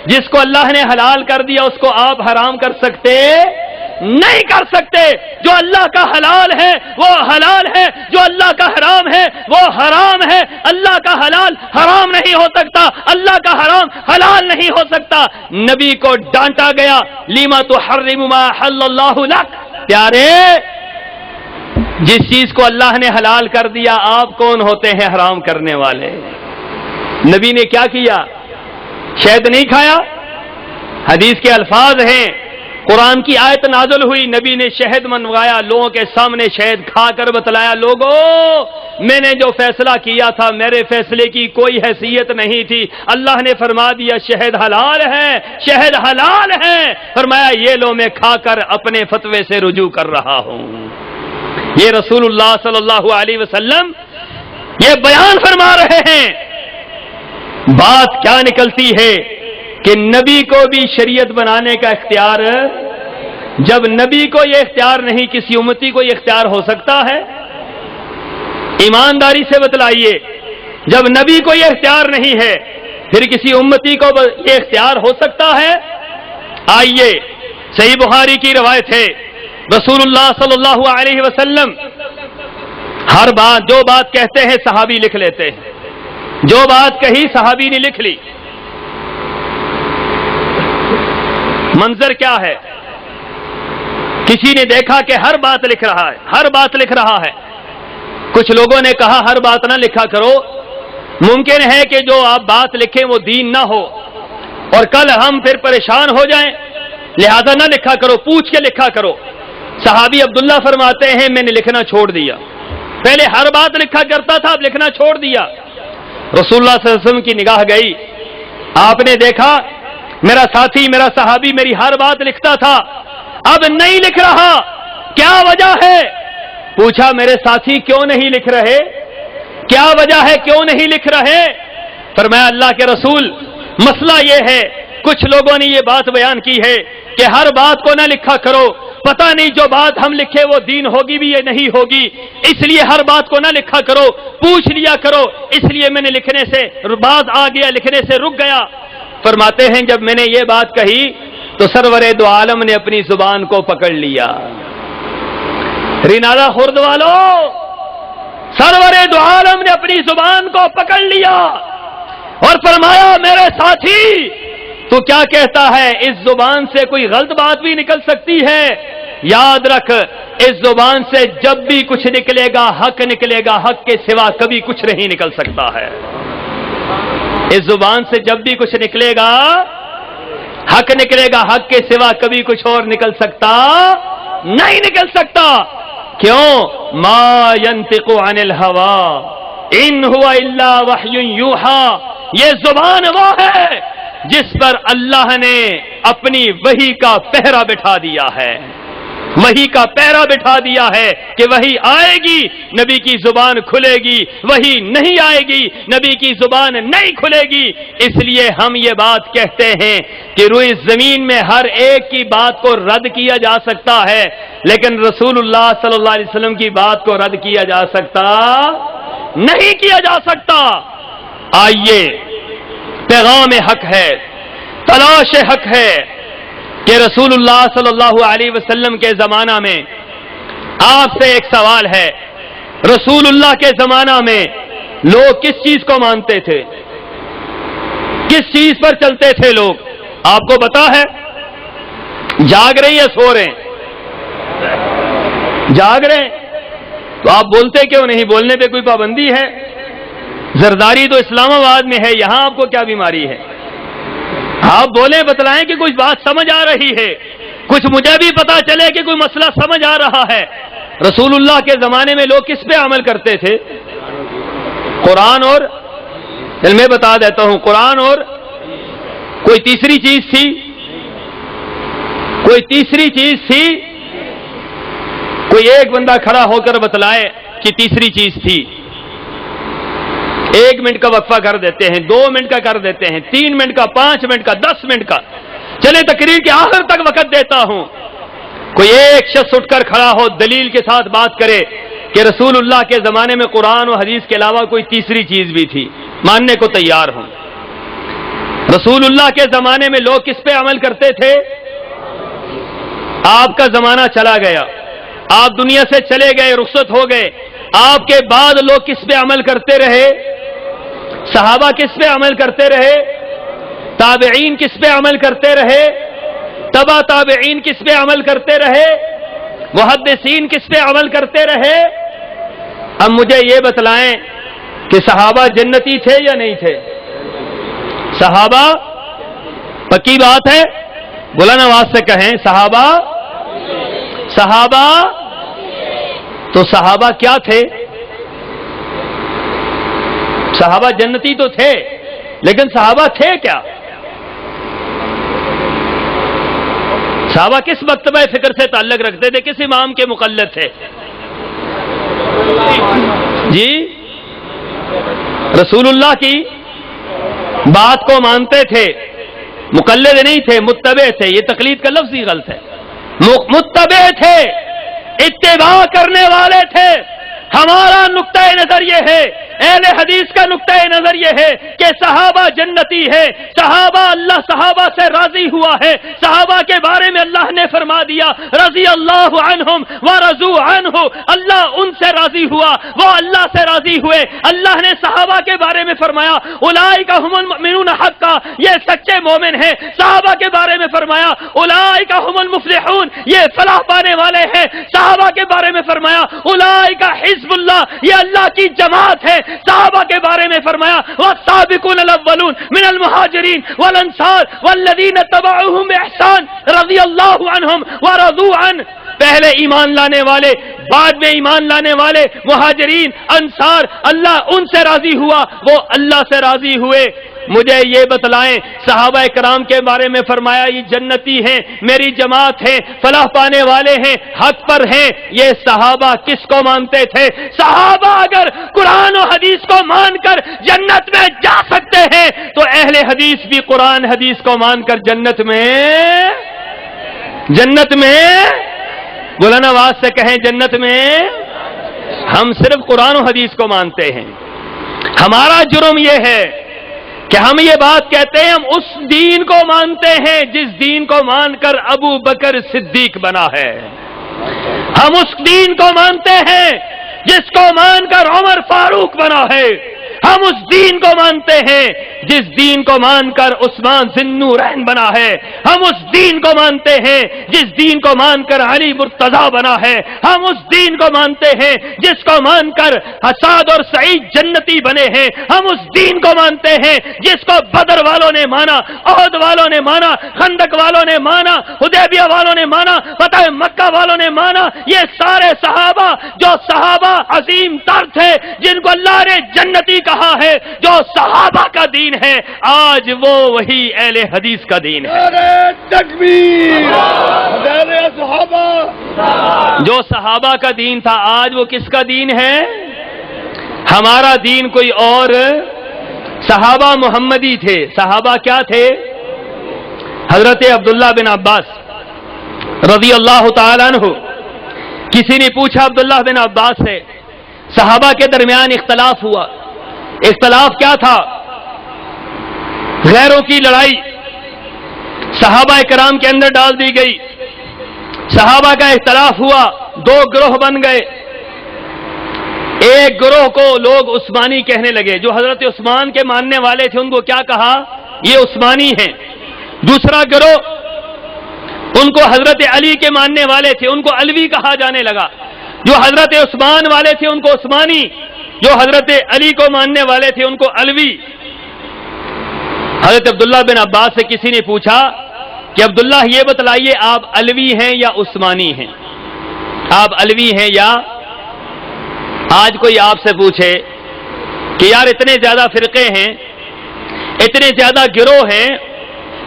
جس کو اللہ نے حلال کر دیا اس کو آپ حرام کر سکتے؟ نہیں کر سکتے. جو اللہ کا حلال ہے وہ حلال ہے، جو اللہ کا حرام ہے وہ حرام ہے. اللہ کا حلال حرام نہیں ہو سکتا، اللہ کا حرام حلال نہیں ہو سکتا. نبی کو ڈانٹا گیا لما تحرم ما حل اللہ لک. پیارے جس چیز کو اللہ نے حلال کر دیا آپ کون ہوتے ہیں حرام کرنے والے؟ نبی نے کیا کیا؟ شہد نہیں کھایا. حدیث کے الفاظ ہیں، قرآن کی آیت نازل ہوئی، نبی نے شہد منوایا، لوگوں کے سامنے شہد کھا کر بتلایا لوگوں میں نے جو فیصلہ کیا تھا میرے فیصلے کی کوئی حیثیت نہیں تھی. اللہ نے فرما دیا شہد حلال ہے، شہد حلال ہے. فرمایا یہ لو میں کھا کر اپنے فتوے سے رجوع کر رہا ہوں. یہ رسول اللہ صلی اللہ علیہ وسلم یہ بیان فرما رہے ہیں. بات کیا نکلتی ہے کہ نبی کو بھی شریعت بنانے کا اختیار، جب نبی کو یہ اختیار نہیں کسی امتی کو یہ اختیار ہو سکتا ہے؟ ایمانداری سے بتلائیے، جب نبی کو یہ اختیار نہیں ہے پھر کسی امتی کو یہ اختیار ہو سکتا ہے؟ آئیے صحیح بخاری کی روایت ہے، رسول اللہ صلی اللہ علیہ وسلم ہر بات جو بات کہتے ہیں صحابی لکھ لیتے ہیں. جو بات کہی صحابی نے لکھ لی. منظر کیا ہے؟ کسی نے دیکھا کہ ہر بات لکھ رہا ہے، ہر بات لکھ رہا ہے. کچھ لوگوں نے کہا ہر بات نہ لکھا کرو، ممکن ہے کہ جو آپ بات لکھیں وہ دین نہ ہو اور کل ہم پھر پریشان ہو جائیں، لہذا نہ لکھا کرو، پوچھ کے لکھا کرو. صحابی عبداللہ فرماتے ہیں میں نے لکھنا چھوڑ دیا. پہلے ہر بات لکھا کرتا تھا، اب لکھنا چھوڑ دیا. رسول اللہ صلی اللہ علیہ وسلم کی نگاہ گئی، آپ نے دیکھا میرا ساتھی میرا صحابی میری ہر بات لکھتا تھا، اب نہیں لکھ رہا، کیا وجہ ہے؟ پوچھا میرے ساتھی کیوں نہیں لکھ رہے؟ کیا وجہ ہے کیوں نہیں لکھ رہے؟ فرمایا اللہ کے رسول مسئلہ یہ ہے، کچھ لوگوں نے یہ بات بیان کی ہے کہ ہر بات کو نہ لکھا کرو، پتہ نہیں جو بات ہم لکھے وہ دین ہوگی بھی یا نہیں ہوگی، اس لیے ہر بات کو نہ لکھا کرو، پوچھ لیا کرو۔ اس لیے میں نے لکھنے سے باز آ گیا، لکھنے سے رک گیا۔ فرماتے ہیں جب میں نے یہ بات کہی تو سرور دو عالم نے اپنی زبان کو پکڑ لیا۔ رینالہ خرد والو، سرور دو عالم نے اپنی زبان کو پکڑ لیا اور فرمایا میرے ساتھی تو کیا کہتا ہے، اس زبان سے کوئی غلط بات بھی نکل سکتی ہے، یاد رکھ اس زبان سے جب بھی کچھ نکلے گا حق نکلے گا، حق کے سوا کبھی کچھ نہیں نکل سکتا ہے۔ اس زبان سے جب بھی کچھ نکلے گا حق نکلے گا، حق کے سوا کبھی کچھ اور نکل سکتا نہیں نکل سکتا۔ کیوں؟ ما ينطق عن الهوى ان هو الا وحی یوحى، یہ زبان وہ ہے جس پر اللہ نے اپنی وحی کا پہرا بٹھا دیا ہے، وحی کا پہرا بٹھا دیا ہے کہ وحی آئے گی نبی کی زبان کھلے گی، وحی نہیں آئے گی نبی کی زبان نہیں کھلے گی۔ اس لیے ہم یہ بات کہتے ہیں کہ روئے زمین میں ہر ایک کی بات کو رد کیا جا سکتا ہے، لیکن رسول اللہ صلی اللہ علیہ وسلم کی بات کو رد کیا جا سکتا نہیں، کیا جا سکتا۔ آئیے، پیغام حق ہے، تلاش حق ہے کہ رسول اللہ صلی اللہ علیہ وسلم کے زمانہ میں آپ سے ایک سوال ہے، رسول اللہ کے زمانہ میں لوگ کس چیز کو مانتے تھے، کس چیز پر چلتے تھے لوگ؟ آپ کو پتا ہے؟ جاگ رہے یا سو رہے ہیں؟ جاگ رہے ہیں تو آپ بولتے کیوں نہیں؟ بولنے پہ کوئی پابندی ہے؟ زرداری تو اسلام آباد میں ہے، یہاں آپ کو کیا بیماری ہے؟ آپ بولیں، بتلائیں کہ کچھ بات سمجھ آ رہی ہے، کچھ مجھے بھی پتا چلے کہ کوئی مسئلہ سمجھ آ رہا ہے۔ رسول اللہ کے زمانے میں لوگ کس پہ عمل کرتے تھے؟ قرآن اور میں بتا دیتا ہوں، قرآن اور کوئی تیسری چیز تھی، کوئی تیسری چیز تھی، کوئی ایک بندہ کھڑا ہو کر بتلائے کہ تیسری چیز تھی۔ 1 منٹ کا وقفہ کر دیتے ہیں، 2 منٹ کا کر دیتے ہیں، 3 منٹ کا، 5 منٹ کا، 10 منٹ کا، چلے تقریر کے آخر تک وقت دیتا ہوں۔ کوئی ایک شخص اٹھ کر کھڑا ہو، دلیل کے ساتھ بات کرے کہ رسول اللہ کے زمانے میں قرآن و حدیث کے علاوہ کوئی تیسری چیز بھی تھی، ماننے کو تیار ہوں۔ رسول اللہ کے زمانے میں لوگ کس پہ عمل کرتے تھے؟ آپ کا زمانہ چلا گیا، آپ دنیا سے چلے گئے، رخصت ہو گئے، آپ کے بعد لوگ کس پہ عمل کرتے رہے؟ صحابہ کس پہ عمل کرتے رہے؟ تابعین کس پہ عمل کرتے رہے؟ تبع تابعین کس پہ عمل کرتے رہے؟ محدثین کس پہ عمل کرتے رہے؟ اب مجھے یہ بتلائیں کہ صحابہ جنتی تھے یا نہیں تھے؟ صحابہ، پکی بات ہے، بلند آواز سے کہیں، صحابہ، صحابہ تو صحابہ کیا تھے؟ صحابہ جنتی تو تھے، لیکن صحابہ تھے کیا؟ صحابہ کس مکتبہ فکر سے تعلق رکھتے تھے؟ کس امام کے مقلد تھے؟ جی، رسول اللہ کی بات کو مانتے تھے، مقلد نہیں تھے، متبع تھے۔ یہ تقلید کا لفظ ہی غلط ہے، متبع تھے، اتباع کرنے والے تھے۔ ہمارا نقطہ نظر یہ ہے، اہل حدیث کا نقطہ نظر یہ ہے کہ صحابہ جنتی ہے، صحابہ، اللہ صحابہ سے راضی ہوا ہے، صحابہ کے بارے میں اللہ نے فرما دیا رضی اللہ عنہم ورضوا عنہ، اللہ ان سے راضی ہوا، وہ اللہ سے راضی ہوئے۔ اللہ نے صحابہ کے بارے میں فرمایا اولئک هم المؤمنون حقا، یہ سچے مومن ہیں۔ صحابہ کے بارے میں فرمایا اولئک هم المفلحون، یہ فلاح پانے والے ہیں۔ صحابہ کے بارے میں فرمایا اولئک حزب اللہ، یہ اللہ کی جماعت ہے۔ صحابہ کے بارے میں فرمایا والسابقون الاولون من المہاجرین والانصار والذین تبعوهم باحسان رضی اللہ عنہم ورضوا عنہ، پہلے ایمان لانے والے، بعد میں ایمان لانے والے، مہاجرین، انصار، اللہ ان سے راضی ہوا، وہ اللہ سے راضی ہوئے۔ مجھے یہ بتلائیں، صحابہ کرام کے بارے میں فرمایا یہ جنتی ہیں، میری جماعت ہیں، فلاح پانے والے ہیں، حق پر ہیں۔ یہ صحابہ کس کو مانتے تھے؟ صحابہ اگر قرآن و حدیث کو مان کر جنت میں جا سکتے ہیں تو اہل حدیث بھی قرآن حدیث کو مان کر جنت میں بلند آواز سے کہیں جنت میں ہم صرف قرآن و حدیث کو مانتے ہیں. ہمارا جرم یہ ہے کہ ہم یہ بات کہتے ہیں ہم اس دین کو مانتے ہیں جس دین کو مان کر ابو بکر صدیق بنا ہے. ہم اس دین کو مانتے ہیں جس کو مان کر عمر فاروق بنا ہے. ہم اس دین کو مانتے ہیں جس دین کو مان کر عثمان ذی النورین بنا ہے. ہم اس دین کو مانتے ہیں جس دین کو مان کر علی مرتضی بنا ہے. ہم اس دین کو مانتے ہیں جس کو مان کر سعد اور سعید جنتی بنے ہیں. ہم اس دین کو مانتے ہیں جس کو بدر والوں نے مانا, احد والوں نے مانا, خندق والوں نے مانا, حدیبیہ والوں نے مانا, فتح مکہ والوں نے مانا. یہ سارے صحابہ جو صحابہ عظیم تر تھے جن کو اللہ نے جنتی کہا ہے, جو صحابہ کا دین ہے, آج وہ وہی اہل حدیث کا دین ہے. جو صحابہ کا دین تھا آج وہ کس کا دین ہے؟ ہمارا دین کوئی اور. صحابہ محمدی تھے. صحابہ کیا تھے؟ حضرت عبداللہ بن عباس رضی اللہ تعالیٰ عنہ. کسی نے پوچھا عبداللہ بن عباس سے, صحابہ کے درمیان اختلاف ہوا. اختلاف کیا تھا؟ غیروں کی لڑائی صحابہ کرام کے اندر ڈال دی گئی. صحابہ کا اختلاف ہوا, دو گروہ بن گئے. ایک گروہ کو لوگ عثمانی کہنے لگے, جو حضرت عثمان کے ماننے والے تھے ان کو کیا کہا؟ یہ عثمانی ہیں. دوسرا گروہ ان کو حضرت علی کے ماننے والے تھے, ان کو علوی کہا جانے لگا. جو حضرت عثمان والے تھے ان کو عثمانی, جو حضرت علی کو ماننے والے تھے ان کو علوی. حضرت عبداللہ بن عباس سے کسی نے پوچھا کہ عبداللہ یہ بتلائیے آپ علوی ہیں یا عثمانی ہیں؟ آپ علوی ہیں یا؟ آج کوئی آپ سے پوچھے کہ یار اتنے زیادہ فرقے ہیں, اتنے زیادہ گروہ ہیں,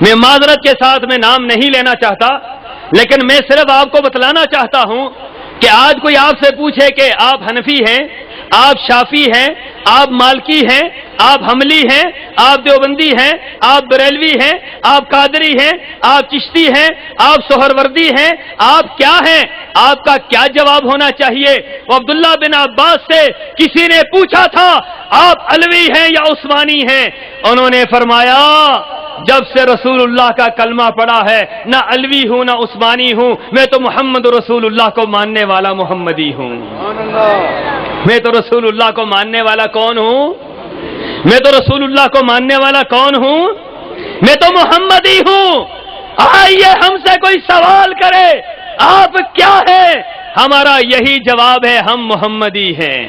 میں معذرت کے ساتھ میں نام نہیں لینا چاہتا, لیکن میں صرف آپ کو بتلانا چاہتا ہوں کہ آج کوئی آپ سے پوچھے کہ آپ حنفی ہیں, آپ شافی ہیں, آپ مالکی ہیں, آپ حملی ہیں, آپ دیوبندی ہیں, آپ بریلوی ہیں, آپ قادری ہیں, آپ چشتی ہیں, آپ سہروردی ہیں, آپ کیا ہیں؟ آپ کا کیا جواب ہونا چاہیے؟ وہ عبداللہ بن عباس سے کسی نے پوچھا تھا آپ علوی ہیں یا عثمانی ہیں؟ انہوں نے فرمایا جب سے رسول اللہ کا کلمہ پڑا ہے نہ علوی ہوں نہ عثمانی ہوں, میں تو محمد رسول اللہ کو ماننے والا محمدی ہوں. میں تو رسول اللہ کو ماننے والا کون ہوں؟ میں تو رسول اللہ کو ماننے والا کون ہوں؟ میں تو محمدی ہوں. آئیے ہم سے کوئی سوال کرے آپ کیا ہے؟ ہمارا یہی جواب ہے ہم محمدی ہیں.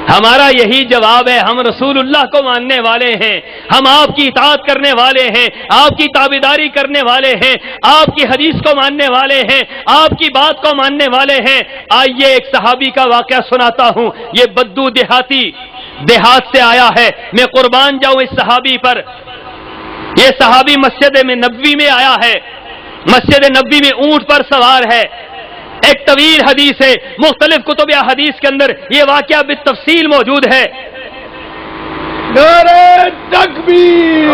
ہمارا یہی جواب ہے ہم رسول اللہ کو ماننے والے ہیں, ہم آپ کی اطاعت کرنے والے ہیں, آپ کی تابعداری کرنے والے ہیں, آپ کی حدیث کو ماننے والے ہیں, آپ کی بات کو ماننے والے ہیں. آئیے ایک صحابی کا واقعہ سناتا ہوں. یہ بدو دیہات سے آیا ہے, میں قربان جاؤں اس صحابی پر. یہ صحابی مسجد میں نبوی میں آیا ہے, مسجد نبوی میں اونٹ پر سوار ہے. ایک طویل حدیث ہے, مختلف کتب حدیث کے اندر یہ واقعہ بالتفصیل موجود ہے. نعرہ تکبیر!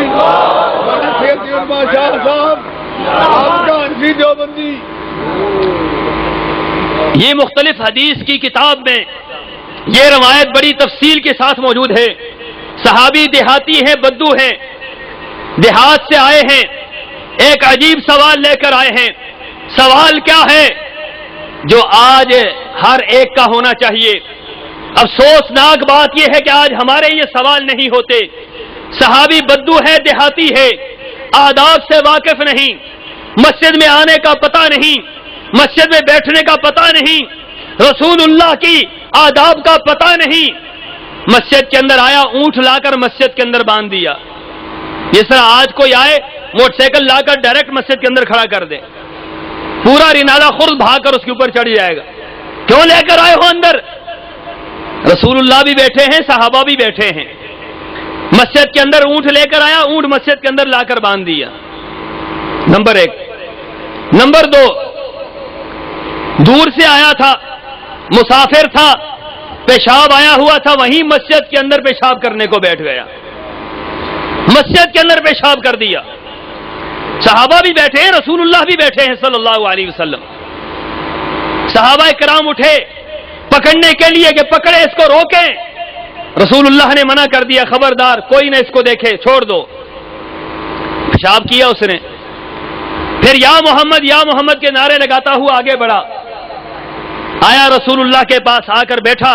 یہ مختلف حدیث کی کتاب میں یہ روایت بڑی تفصیل کے ساتھ موجود ہے. صحابی دیہاتی ہیں, بدو ہیں, دیہات سے آئے ہیں, ایک عجیب سوال لے کر آئے ہیں. سوال کیا ہے جو آج ہر ایک کا ہونا چاہیے؟ افسوسناک بات یہ ہے کہ آج ہمارے یہ سوال نہیں ہوتے. صحابی بدو ہے, دیہاتی ہے, آداب سے واقف نہیں, مسجد میں آنے کا پتہ نہیں, مسجد میں بیٹھنے کا پتہ نہیں, رسول اللہ کی آداب کا پتہ نہیں. مسجد کے اندر آیا, اونٹ لا کر مسجد کے اندر باندھ دیا. جس طرح آج کوئی آئے موٹر سائیکل لا کر ڈائریکٹ مسجد کے اندر کھڑا کر دے, پورا رینالہ خرد بھاگ کر اس کے اوپر چڑھ جائے گا. کیوں لے کر آئے ہو اندر؟ رسول اللہ بھی بیٹھے ہیں, صحابہ بھی بیٹھے ہیں. مسجد کے اندر اونٹ لے کر آیا, اونٹ مسجد کے اندر لا کر باندھ دیا. نمبر ایک. نمبر دو, دور سے آیا تھا, مسافر تھا, پیشاب آیا ہوا تھا, وہیں مسجد کے اندر پیشاب کرنے کو بیٹھ گیا, مسجد کے اندر پیشاب کر دیا. صحابہ بھی بیٹھے ہیں, رسول اللہ بھی بیٹھے ہیں صلی اللہ علیہ وسلم. صحابہ کرام اٹھے پکڑنے کے لیے کہ پکڑے اس کو، روکیں. رسول اللہ نے منع کر دیا، خبردار کوئی نہ اس کو دیکھے، چھوڑ دو. پیشاب کیا اس نے، پھر یا محمد کے نعرے لگاتا ہوا آگے بڑھا. آیا رسول اللہ کے پاس، آ کر بیٹھا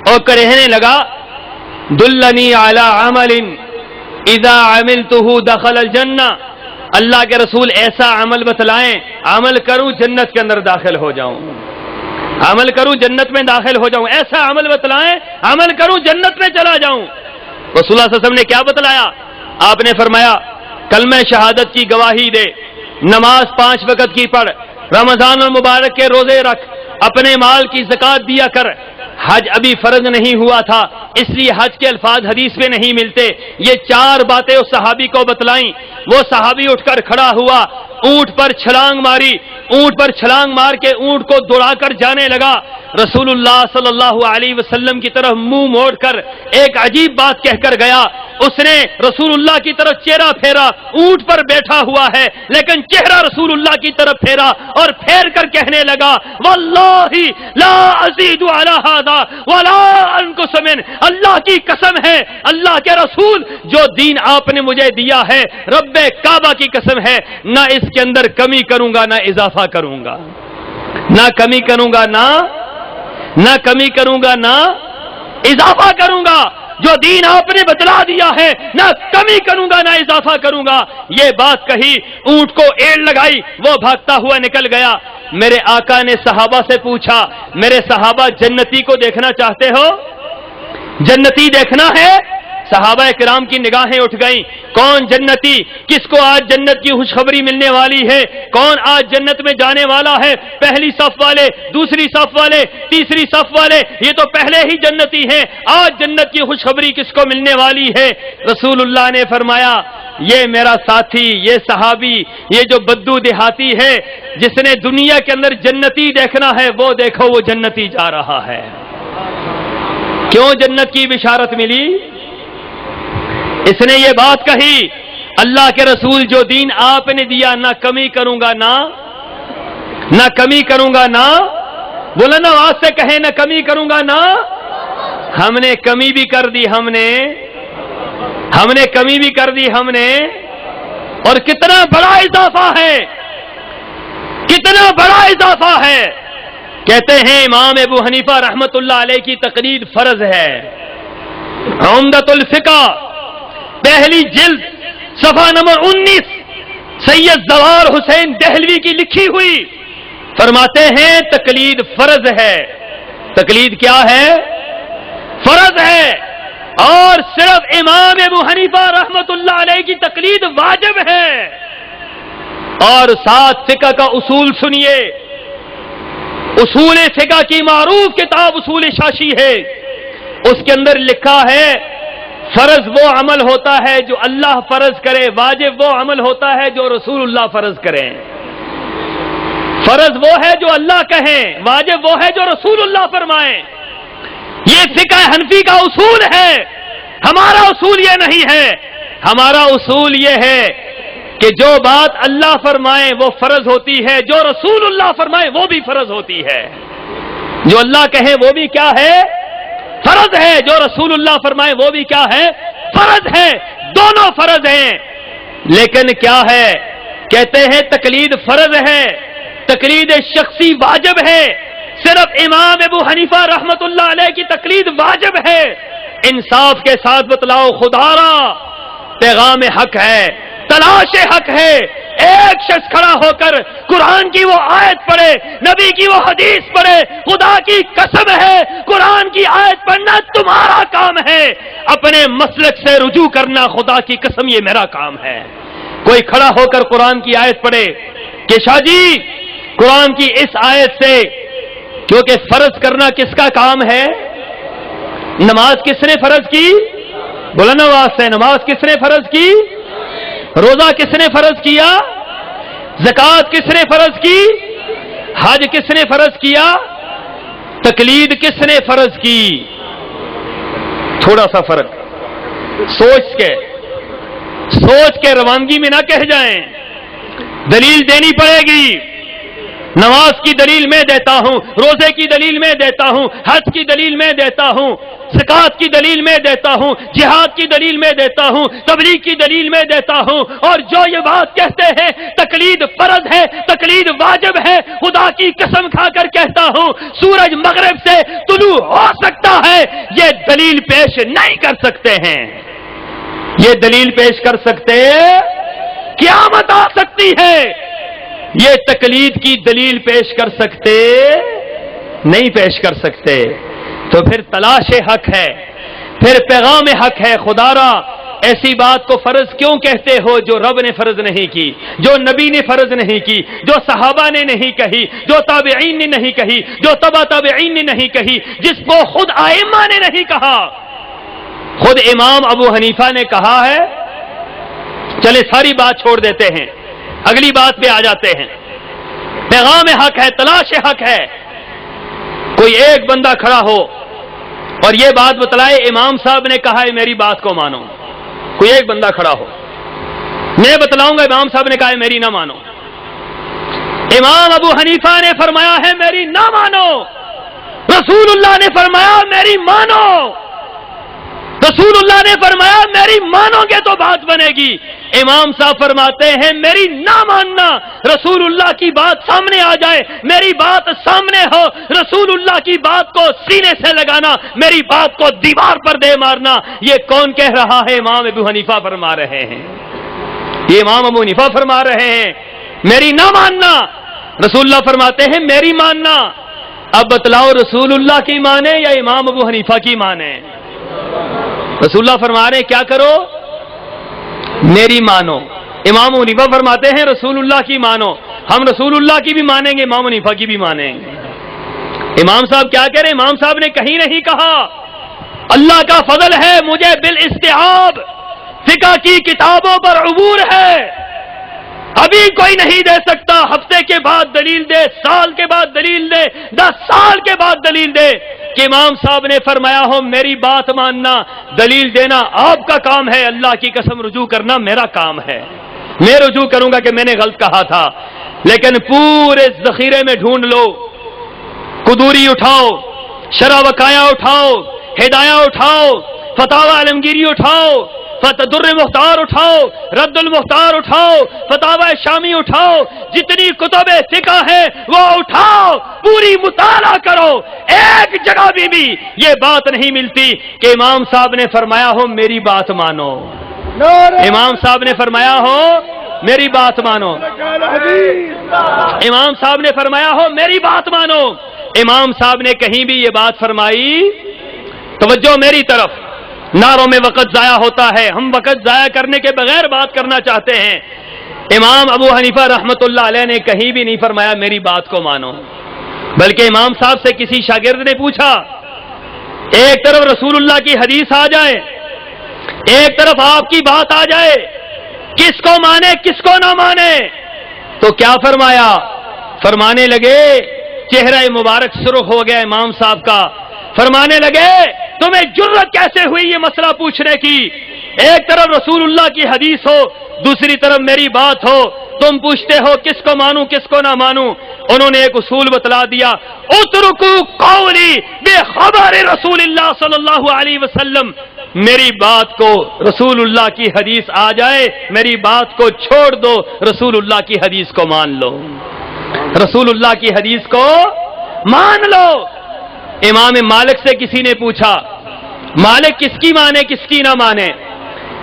اور کہنے لگا دلنی علی عمل اذا عملته دخل الجنہ. اللہ کے رسول ایسا عمل بتلائیں، عمل کروں جنت کے اندر داخل ہو جاؤں، عمل کروں جنت میں داخل ہو جاؤں. ایسا عمل بتلائیں، عمل کروں جنت میں چلا جاؤں. رسول اللہ صلی اللہ علیہ وسلم نے کیا بتلایا؟ آپ نے فرمایا کلمہ شہادت کی گواہی دے، نماز 5 وقت کی پڑھ، رمضان المبارک کے روزے رکھ، اپنے مال کی زکات دیا کر. حج ابھی فرض نہیں ہوا تھا، اس لیے حج کے الفاظ حدیث میں نہیں ملتے. یہ 4 باتیں اس صحابی کو بتلائیں. وہ صحابی اٹھ کر کھڑا ہوا، اونٹ پر چھلانگ ماری، اونٹ پر چھلانگ مار کے اونٹ کو دوڑا کر جانے لگا. رسول اللہ صلی اللہ علیہ وسلم کی طرف منہ موڑ کر ایک عجیب بات کہہ کر گیا. اس نے رسول اللہ کی طرف چہرہ پھیرا، اونٹ پر بیٹھا ہوا ہے لیکن چہرہ رسول اللہ کی طرف پھیرا اور پھیر کر کہنے لگا واللہ لا ازید علی ھذا ولا انقص من. اللہ کی قسم ہے، اللہ کے رسول جو دین آپ نے مجھے دیا ہے، رب کعبہ کی قسم ہے، نہ اس کے اندر کمی کروں گا نہ اضافہ کروں گا، نہ کمی کروں گا نہ کمی کروں گا نہ اضافہ کروں گا. جو دین آپ نے بتلا دیا ہے نہ کمی کروں گا نہ اضافہ کروں گا. یہ بات کہی، اونٹ کو ایڑ لگائی، وہ بھاگتا ہوا نکل گیا. میرے آقا نے صحابہ سے پوچھا میرے صحابہ جنتی کو دیکھنا چاہتے ہو؟ جنتی دیکھنا ہے؟ صحابہ کرام کی نگاہیں اٹھ گئیں. کون جنتی؟ کس کو آج جنت کی خوشخبری ملنے والی ہے؟ کون آج جنت میں جانے والا ہے؟ پہلی صف والے، دوسری صف والے، تیسری صف والے، یہ تو پہلے ہی جنتی ہیں. آج جنت کی خوشخبری کس کو ملنے والی ہے؟ رسول اللہ نے فرمایا یہ میرا ساتھی، یہ صحابی، یہ جو بدو دیہاتی ہے جس نے دنیا کے اندر جنتی دیکھنا ہے، وہ دیکھو وہ جنتی جا رہا ہے. کیوں جنت کی بشارت ملی؟ اس نے یہ بات کہی اللہ کے رسول جو دین آپ نے دیا نہ کمی کروں گا نہ کمی کروں گا نہ، بلند آواز سے کہیں نہ کمی کروں گا نہ. ہم نے کمی بھی کر دی، ہم نے کمی بھی کر دی ہم نے. اور کتنا بڑا اضافہ ہے، کتنا بڑا اضافہ ہے. کہتے ہیں امام ابو حنیفہ رحمت اللہ علیہ کی تقلید فرض ہے. عمدۃ الفقہ پہلی جلد صفحہ نمبر 19 سید زوار حسین دہلوی کی لکھی ہوئی، فرماتے ہیں تقلید فرض ہے. تقلید کیا ہے؟ فرض ہے. اور صرف امام ابو حنیفہ رحمت اللہ علیہ کی تقلید واجب ہے. اور ساتھ فقہ کا اصول سنیے. اصول فقہ کی معروف کتاب اصول شاشی ہے، اس کے اندر لکھا ہے فرض وہ عمل ہوتا ہے جو اللہ فرض کرے، واجب وہ عمل ہوتا ہے جو رسول اللہ فرض کریں. فرض وہ ہے جو اللہ کہیں، واجب وہ ہے جو رسول اللہ فرمائیں. یہ فقہ حنفی کا اصول ہے. ہمارا اصول یہ نہیں ہے. ہمارا اصول یہ ہے کہ جو بات اللہ فرمائے وہ فرض ہوتی ہے، جو رسول اللہ فرمائے وہ بھی فرض ہوتی ہے. جو اللہ کہے وہ بھی کیا ہے؟ فرض ہے. جو رسول اللہ فرمائے وہ بھی کیا ہے؟ فرض ہے. دونوں فرض ہیں. لیکن کیا ہے؟ کہتے ہیں تقلید فرض ہے، تقلید شخصی واجب ہے. صرف امام ابو حنیفہ رحمت اللہ علیہ کی تقلید واجب ہے. انصاف کے ساتھ بتلاؤ، خدا را پیغام حق ہے، تلاش حق ہے. ایک شخص کھڑا ہو کر قرآن کی وہ آیت پڑھے، نبی کی وہ حدیث پڑھے. خدا کی قسم ہے قرآن کی آیت پڑھنا تمہارا کام ہے، اپنے مسلک سے رجوع کرنا خدا کی قسم یہ میرا کام ہے. کوئی کھڑا ہو کر قرآن کی آیت پڑھے کہ شاہ جی قرآن کی اس آیت سے، کیونکہ فرض کرنا کس کا کام ہے؟ نماز کس نے فرض کی؟ بلند آواز سے نماز کس نے فرض کی؟ روزہ کس نے فرض کیا؟ زکات کس نے فرض کی؟ حج کس نے فرض کیا؟ تقلید کس نے فرض کی؟ تھوڑا سا فرق سوچ کے روانگی میں نہ کہہ جائیں، دلیل دینی پڑے گی. نماز کی دلیل میں دیتا ہوں، روزے کی دلیل میں دیتا ہوں، حج کی دلیل میں دیتا ہوں، زکات کی دلیل میں دیتا ہوں، جہاد کی دلیل میں دیتا ہوں، تبلیغ کی دلیل میں دیتا ہوں، اور جو یہ بات کہتے ہیں تقلید فرض ہے، تقلید واجب ہے، خدا کی قسم کھا کر کہتا ہوں سورج مغرب سے طلوع ہو سکتا ہے، یہ دلیل پیش نہیں کر سکتے ہیں۔ یہ دلیل پیش کر سکتے، قیامت آ سکتی ہے، یہ تقلید کی دلیل پیش کر سکتے نہیں، پیش کر سکتے۔ تو پھر تلاش حق ہے، پھر پیغام حق ہے۔ خدا را ایسی بات کو فرض کیوں کہتے ہو جو رب نے فرض نہیں کی، جو نبی نے فرض نہیں کی، جو صحابہ نے نہیں کہی، جو تابعین نے نہیں کہی، جو تبع تابعین نے نہیں کہی، جس کو خود ائمہ نے نہیں کہا۔ خود امام ابو حنیفہ نے کہا ہے۔ چلے ساری بات چھوڑ دیتے ہیں، اگلی بات پہ آ جاتے ہیں۔ پیغام حق ہے، تلاش حق ہے۔ کوئی ایک بندہ کھڑا ہو اور یہ بات بتلائے امام صاحب نے کہا ہے میری بات کو مانو۔ کوئی ایک بندہ کھڑا ہو، میں بتلاؤں گا امام صاحب نے کہا ہے میری نہ مانو۔ امام ابو حنیفہ نے فرمایا ہے میری نہ مانو، رسول اللہ نے فرمایا میری مانو، رسول اللہ نے فرمایا میری مانو گے تو بات بنے گی۔ امام صاحب فرماتے ہیں میری نہ ماننا، رسول اللہ کی بات سامنے آ جائے، میری بات سامنے ہو، رسول اللہ کی بات کو سینے سے لگانا، میری بات کو دیوار پر دے مارنا، یہ کون کہہ رہا ہے؟ امام ابو حنیفہ فرما رہے ہیں۔ یہ امام ابو حنیفہ فرما رہے ہیں میری نہ ماننا، رسول اللہ فرماتے ہیں میری ماننا۔ اب بتلاؤ رسول اللہ کی مانے یا امام ابو حنیفہ کی مانے؟ رسول اللہ فرما رہے ہیں کیا کرو؟ میری مانو۔ امام ابو حنیفہ فرماتے ہیں رسول اللہ کی مانو۔ ہم رسول اللہ کی بھی مانیں گے، امام حنیفہ کی بھی مانیں گے۔ امام صاحب کیا کہہ رہے ہیں؟ امام صاحب نے کہیں نہیں کہا اللہ کا فضل ہے مجھے بالاستیعاب فقہ کی کتابوں پر عبور ہے، ابھی کوئی نہیں دے سکتا، ہفتے کے بعد دلیل دے، سال کے بعد دلیل دے، 10 سال کے بعد دلیل دے کہ امام صاحب نے فرمایا ہو میری بات ماننا، دلیل دینا آپ کا کام ہے، اللہ کی قسم رجوع کرنا میرا کام ہے۔ میں رجوع کروں گا کہ میں نے غلط کہا تھا، لیکن پورے ذخیرے میں ڈھونڈ لو، قدوری اٹھاؤ، شرح وقایہ اٹھاؤ، ہدایہ اٹھاؤ، فتاوی عالمگیری اٹھاؤ، در مختار اٹھاؤ، رد المختار اٹھاؤ، فتاوی شامی اٹھاؤ، جتنی کتب فقہ ہیں وہ اٹھاؤ، پوری مطالعہ کرو، ایک جگہ بھی یہ بات نہیں ملتی کہ امام صاحب نے فرمایا ہو میری بات مانو، امام صاحب نے فرمایا ہو میری بات مانو، امام صاحب نے فرمایا ہو میری بات مانو۔ امام صاحب نے کہیں بھی یہ بات فرمائی؟ توجہ میری طرف، نعروں میں وقت ضائع ہوتا ہے، ہم وقت ضائع کرنے کے بغیر بات کرنا چاہتے ہیں۔ امام ابو حنیفہ رحمت اللہ علیہ نے کہیں بھی نہیں فرمایا میری بات کو مانو، بلکہ امام صاحب سے کسی شاگرد نے پوچھا، ایک طرف رسول اللہ کی حدیث آ جائے، ایک طرف آپ کی بات آ جائے، کس کو مانے کس کو نہ مانے؟ تو کیا فرمایا؟ فرمانے لگے، چہرہ مبارک سرخ ہو گیا امام صاحب کا، فرمانے لگے تمہیں جرت کیسے ہوئی یہ مسئلہ پوچھنے کی؟ ایک طرف رسول اللہ کی حدیث ہو، دوسری طرف میری بات ہو، تم پوچھتے ہو کس کو مانوں کس کو نہ مانوں؟ انہوں نے ایک اصول بتلا دیا، اترکو قولی بے خبر رسول اللہ صلی اللہ علیہ وسلم، میری بات کو رسول اللہ کی حدیث آ جائے، میری بات کو چھوڑ دو، رسول اللہ کی حدیث کو مان لو، رسول اللہ کی حدیث کو مان لو۔ امام مالک سے کسی نے پوچھا مالک کس کی مانے کس کی نہ مانے،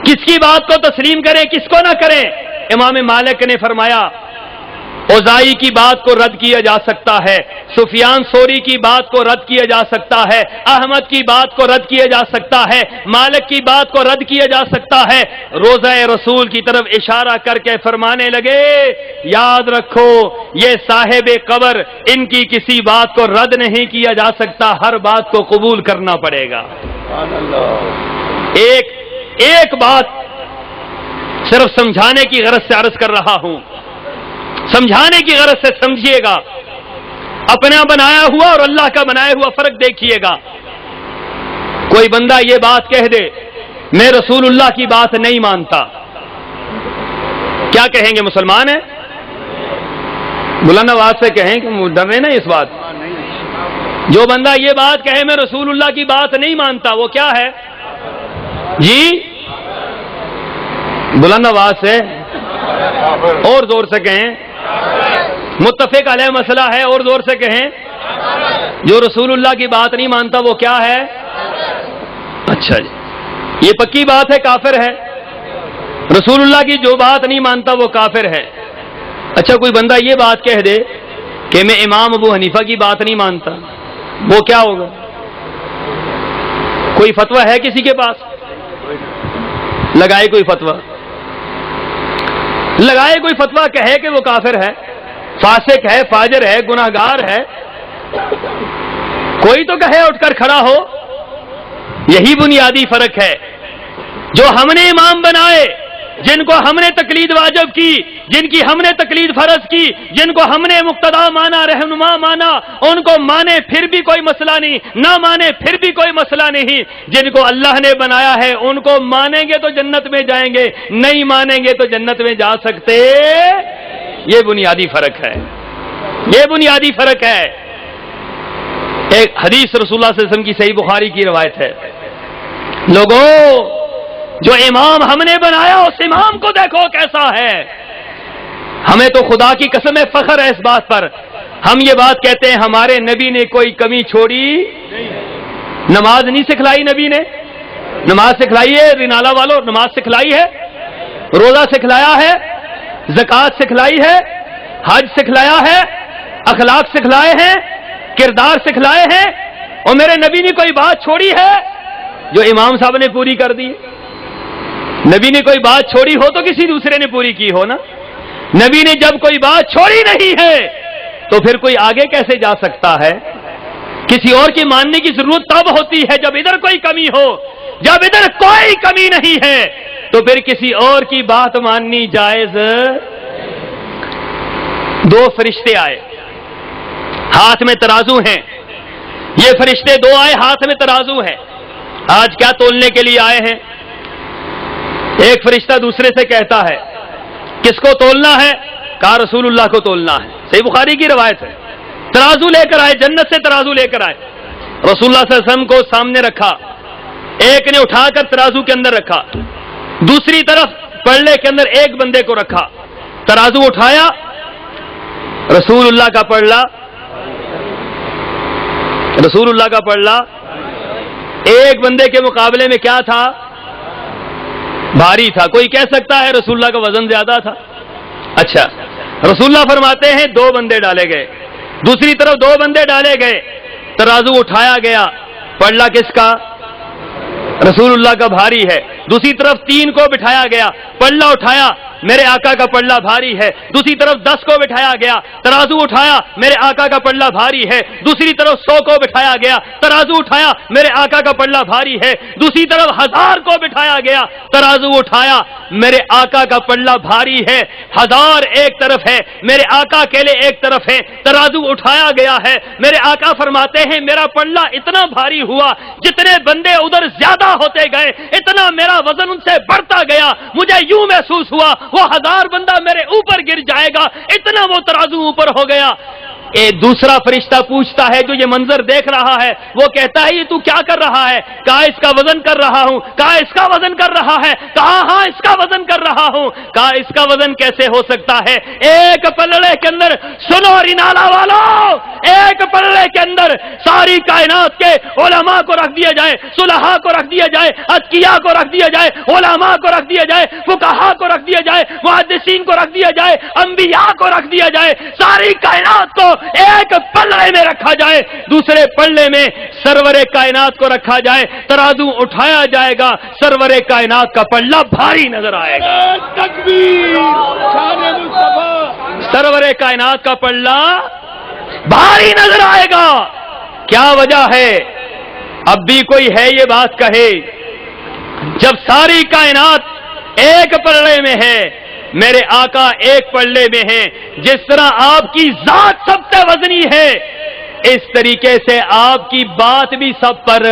کس کی بات کو تسلیم کریں کس کو نہ کریں؟ امام مالک نے فرمایا اوزائی کی بات کو رد کیا جا سکتا ہے، سفیان ثوری کی بات کو رد کیا جا سکتا ہے، احمد کی بات کو رد کیا جا سکتا ہے، مالک کی بات کو رد کیا جا سکتا ہے۔ روضہ رسول کی طرف اشارہ کر کے فرمانے لگے یاد رکھو یہ صاحب قبر، ان کی کسی بات کو رد نہیں کیا جا سکتا، ہر بات کو قبول کرنا پڑے گا۔ ایک بات صرف سمجھانے کی غرض سے عرض کر رہا ہوں، سمجھانے کی غرض سے سمجھیے گا، اپنا بنایا ہوا اور اللہ کا بنایا ہوا فرق دیکھیے گا۔ کوئی بندہ یہ بات کہہ دے میں رسول اللہ کی بات نہیں مانتا، کیا کہیں گے؟ مسلمان ہے؟ بلند آواز سے کہیں کہ ڈر رہے نا اس بات. جو بندہ یہ بات کہے میں رسول اللہ کی بات نہیں مانتا وہ کیا ہے جی؟ بلند آواز سے اور زور سے کہیں. متفق علیہ مسئلہ ہے اور زور سے کہیں. جو رسول اللہ کی بات نہیں مانتا وہ کیا ہے؟ اچھا جی یہ پکی بات ہے کافر ہے. رسول اللہ کی جو بات نہیں مانتا وہ کافر ہے. اچھا کوئی بندہ یہ بات کہہ دے کہ میں امام ابو حنیفہ کی بات نہیں مانتا وہ کیا ہوگا؟ کوئی فتویٰ ہے کسی کے پاس؟ لگائے کوئی فتویٰ, لگائے کوئی فتویٰ کہے کہ وہ کافر ہے, فاسق ہے, فاجر ہے, گناہگار ہے. کوئی تو کہے اٹھ کر کھڑا ہو. یہی بنیادی فرق ہے. جو ہم نے امام بنائے, جن کو ہم نے تقلید واجب کی, جن کی ہم نے تقلید فرض کی, جن کو ہم نے مقتدا مانا, رہنما مانا, ان کو مانے پھر بھی کوئی مسئلہ نہیں, نہ مانے پھر بھی کوئی مسئلہ نہیں. جن کو اللہ نے بنایا ہے ان کو مانیں گے تو جنت میں جائیں گے, نہیں مانیں گے تو جنت میں جا سکتے. یہ بنیادی فرق ہے, یہ بنیادی فرق ہے. ایک حدیث رسول اللہ صلی اللہ علیہ وسلم کی صحیح بخاری کی روایت ہے. لوگوں جو امام ہم نے بنایا اس امام کو دیکھو کیسا ہے. ہمیں تو خدا کی قسم ہے فخر ہے اس بات پر. ہم یہ بات کہتے ہیں ہمارے نبی نے کوئی کمی چھوڑی. نماز نہیں سکھلائی نبی نے؟ نماز سکھلائی ہے رینالہ والوں, نماز سکھلائی ہے, روزہ سکھلایا ہے, زکوٰۃ سکھلائی ہے, حج سکھلایا ہے, اخلاق سکھلائے ہیں, کردار سکھلائے ہیں. اور میرے نبی نے کوئی بات چھوڑی ہے جو امام صاحب نے پوری کر دی؟ نبی نے کوئی بات چھوڑی ہو تو کسی دوسرے نے پوری کی ہو نا. نبی نے جب کوئی بات چھوڑی نہیں ہے تو پھر کوئی آگے کیسے جا سکتا ہے؟ کسی اور کی ماننے کی ضرورت تب ہوتی ہے جب ادھر کوئی کمی ہو. جب ادھر کوئی کمی نہیں ہے تو پھر کسی اور کی بات ماننی جائز. دو فرشتے آئے, ہاتھ میں ترازو ہیں. یہ فرشتے دو آئے, ہاتھ میں ترازو ہیں. آج کیا تولنے کے لیے آئے ہیں؟ ایک فرشتہ دوسرے سے کہتا ہے کس کو تولنا ہے؟ کہا رسول اللہ کو تولنا ہے. صحیح بخاری کی روایت ہے. ترازو لے کر آئے, جنت سے ترازو لے کر آئے. رسول اللہ صلی اللہ علیہ وسلم کو سامنے رکھا, ایک نے اٹھا کر ترازو کے اندر رکھا, دوسری طرف پلڑے کے اندر ایک بندے کو رکھا. ترازو اٹھایا, رسول اللہ کا پلڑا, رسول اللہ کا پلڑا ایک بندے کے مقابلے میں کیا تھا؟ بھاری تھا. کوئی کہہ سکتا ہے رسول اللہ کا وزن زیادہ تھا. اچھا رسول اللہ فرماتے ہیں دو بندے ڈالے گئے, دوسری طرف دو بندے ڈالے گئے, ترازو اٹھایا گیا, پلڑا کس کا؟ رسول اللہ کا بھاری ہے. دوسری طرف 3 کو بٹھایا گیا, پلڑا اٹھایا, میرے آقا کا پلڑا بھاری ہے. دوسری طرف 10 کو بٹھایا گیا, ترازو اٹھایا, میرے آقا کا پلڑا بھاری ہے. دوسری طرف 100 کو بٹھایا گیا, ترازو اٹھایا, میرے آقا کا پلڑا بھاری ہے. دوسری طرف 1000 کو بٹھایا گیا, ترازو اٹھایا, میرے آقا کا پلڑا بھاری ہے. 1000 ایک طرف ہے, میرے آقا اکیلے ایک طرف ہے. ترازو اٹھایا گیا ہے, میرے آقا فرماتے ہیں میرا پلڑا اتنا بھاری ہوا, جتنے بندے ادھر زیادہ ہوتے گئے اتنا میرا وزن ان سے بڑھتا گیا. مجھے یوں محسوس ہوا وہ 1000 بندہ میرے اوپر گر جائے گا, اتنا وہ ترازو اوپر ہو گیا. دوسرا فرشتہ پوچھتا ہے جو یہ منظر دیکھ رہا ہے, وہ کہتا ہے یہ تو کیا کر رہا ہے؟ کہا اس کا وزن کر رہا ہوں. کہا اس کا وزن کر رہا ہے؟ کہا ہاں اس کا وزن کر رہا ہوں. کہا اس کا وزن کیسے ہو سکتا ہے؟ ایک پلڑے کے اندر, سنو رینالہ والوں, ایک پلڑے کے اندر ساری کائنات کے علماء کو رکھ دیا جائے, صلحاء کو رکھ دیا جائے, اتقیاء کو رکھ دیا جائے, علماء کو رکھ دیا جائے, فقہاء کو رکھ دیا جائے, محدثین کو رکھ دیا جائے, انبیاء کو رکھ دیا جائے, ساری کائنات کو ایک پلڑے میں رکھا جائے, دوسرے پلڑے میں سرور کائنات کو رکھا جائے, ترازو اٹھایا جائے گا, سرور کائنات کا پلڑا بھاری نظر آئے گا. تکبیر, شان مصطفیٰ. سرور کائنات کا پلڑا بھاری نظر آئے گا. کیا وجہ ہے؟ اب بھی کوئی ہے یہ بات کہے, جب ساری کائنات ایک پلڑے میں ہے, میرے آقا ایک پلڑے میں ہیں, جس طرح آپ کی ذات سب سے وزنی ہے اس طریقے سے آپ کی بات بھی سب پر,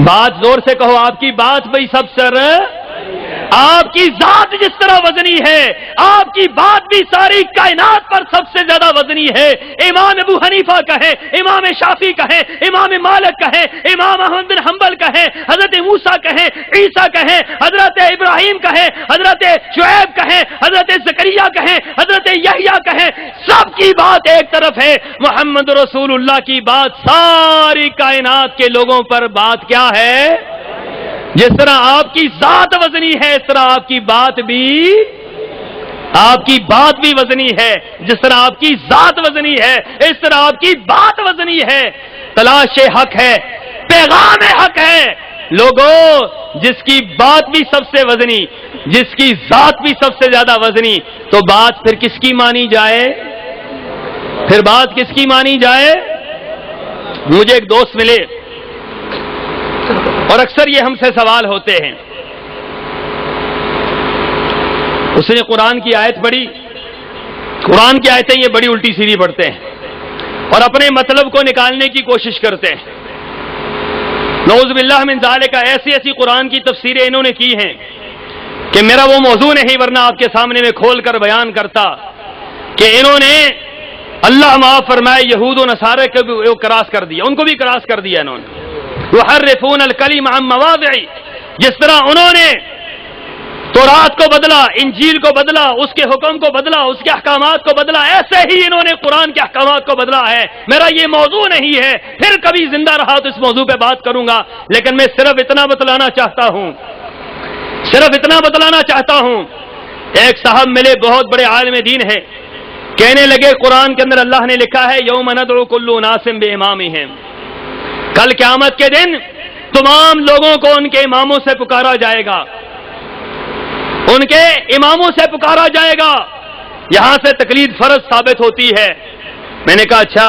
بات زور سے کہو, آپ کی بات بھی سب سر. آپ کی ذات جس طرح وزنی ہے، آپ کی بات بھی ساری کائنات پر سب سے زیادہ وزنی ہے۔ امام ابو حنیفہ کہیں، امام شافعی کہیں، امام مالک کہیں، امام احمد بن حنبل کہیں، حضرت موسیٰ کہیں، عیسیٰ کہیں، حضرت ابراہیم کہیں، حضرت شعیب کہیں، حضرت زکریا کہیں، حضرت یحییٰ کہیں، سب کی بات ایک طرف ہے۔ محمد رسول اللہ کی بات ساری کائنات کے لوگوں پر بات کیا ہے؟ جس طرح آپ کی ذات وزنی ہے، اس طرح آپ کی بات بھی وزنی ہے۔ جس طرح آپ کی ذات وزنی ہے، اس طرح آپ کی بات وزنی ہے۔ تلاش حق ہے، پیغام حق ہے۔ لوگوں، جس کی بات بھی سب سے وزنی، جس کی ذات بھی سب سے زیادہ وزنی، تو بات پھر کس کی مانی جائے؟ پھر بات کس کی مانی جائے؟ مجھے ایک دوست ملے اور اکثر یہ ہم سے سوال ہوتے ہیں۔ اس نے قرآن کی آیت پڑھی، قرآن کی آیتیں یہ بڑی الٹی سیدھی پڑھتے ہیں اور اپنے مطلب کو نکالنے کی کوشش کرتے ہیں۔ نعوذ باللہ من ذالک، ایسی قرآن کی تفسیریں انہوں نے کی ہیں کہ میرا وہ موضوع نہیں، ورنہ آپ کے سامنے میں کھول کر بیان کرتا کہ انہوں نے اللہ معاف فرمائے یہود و نصارہ کو بھی کراس کر دیا، ان کو بھی کراس کر دیا انہوں نے۔ یحرفون الکلم عن مواضع، جس طرح انہوں نے تورات کو بدلا، انجیل کو بدلا، اس کے حکم کو بدلا، اس کے احکامات کو بدلا، ایسے ہی انہوں نے قرآن کے احکامات کو بدلا ہے۔ میرا یہ موضوع نہیں ہے، پھر کبھی زندہ رہا تو اس موضوع پہ بات کروں گا، لیکن میں صرف اتنا بتلانا چاہتا ہوں۔ ایک صاحب ملے، بہت بڑے عالم دین ہے، کہنے لگے قرآن کے اندر اللہ نے لکھا ہے یوم ندعو کل اناس بامامہم، کل قیامت کے دن تمام لوگوں کو ان کے اماموں سے پکارا جائے گا، ان کے اماموں سے پکارا جائے گا۔ یہاں سے تقلید فرض ثابت ہوتی ہے۔ میں نے کہا اچھا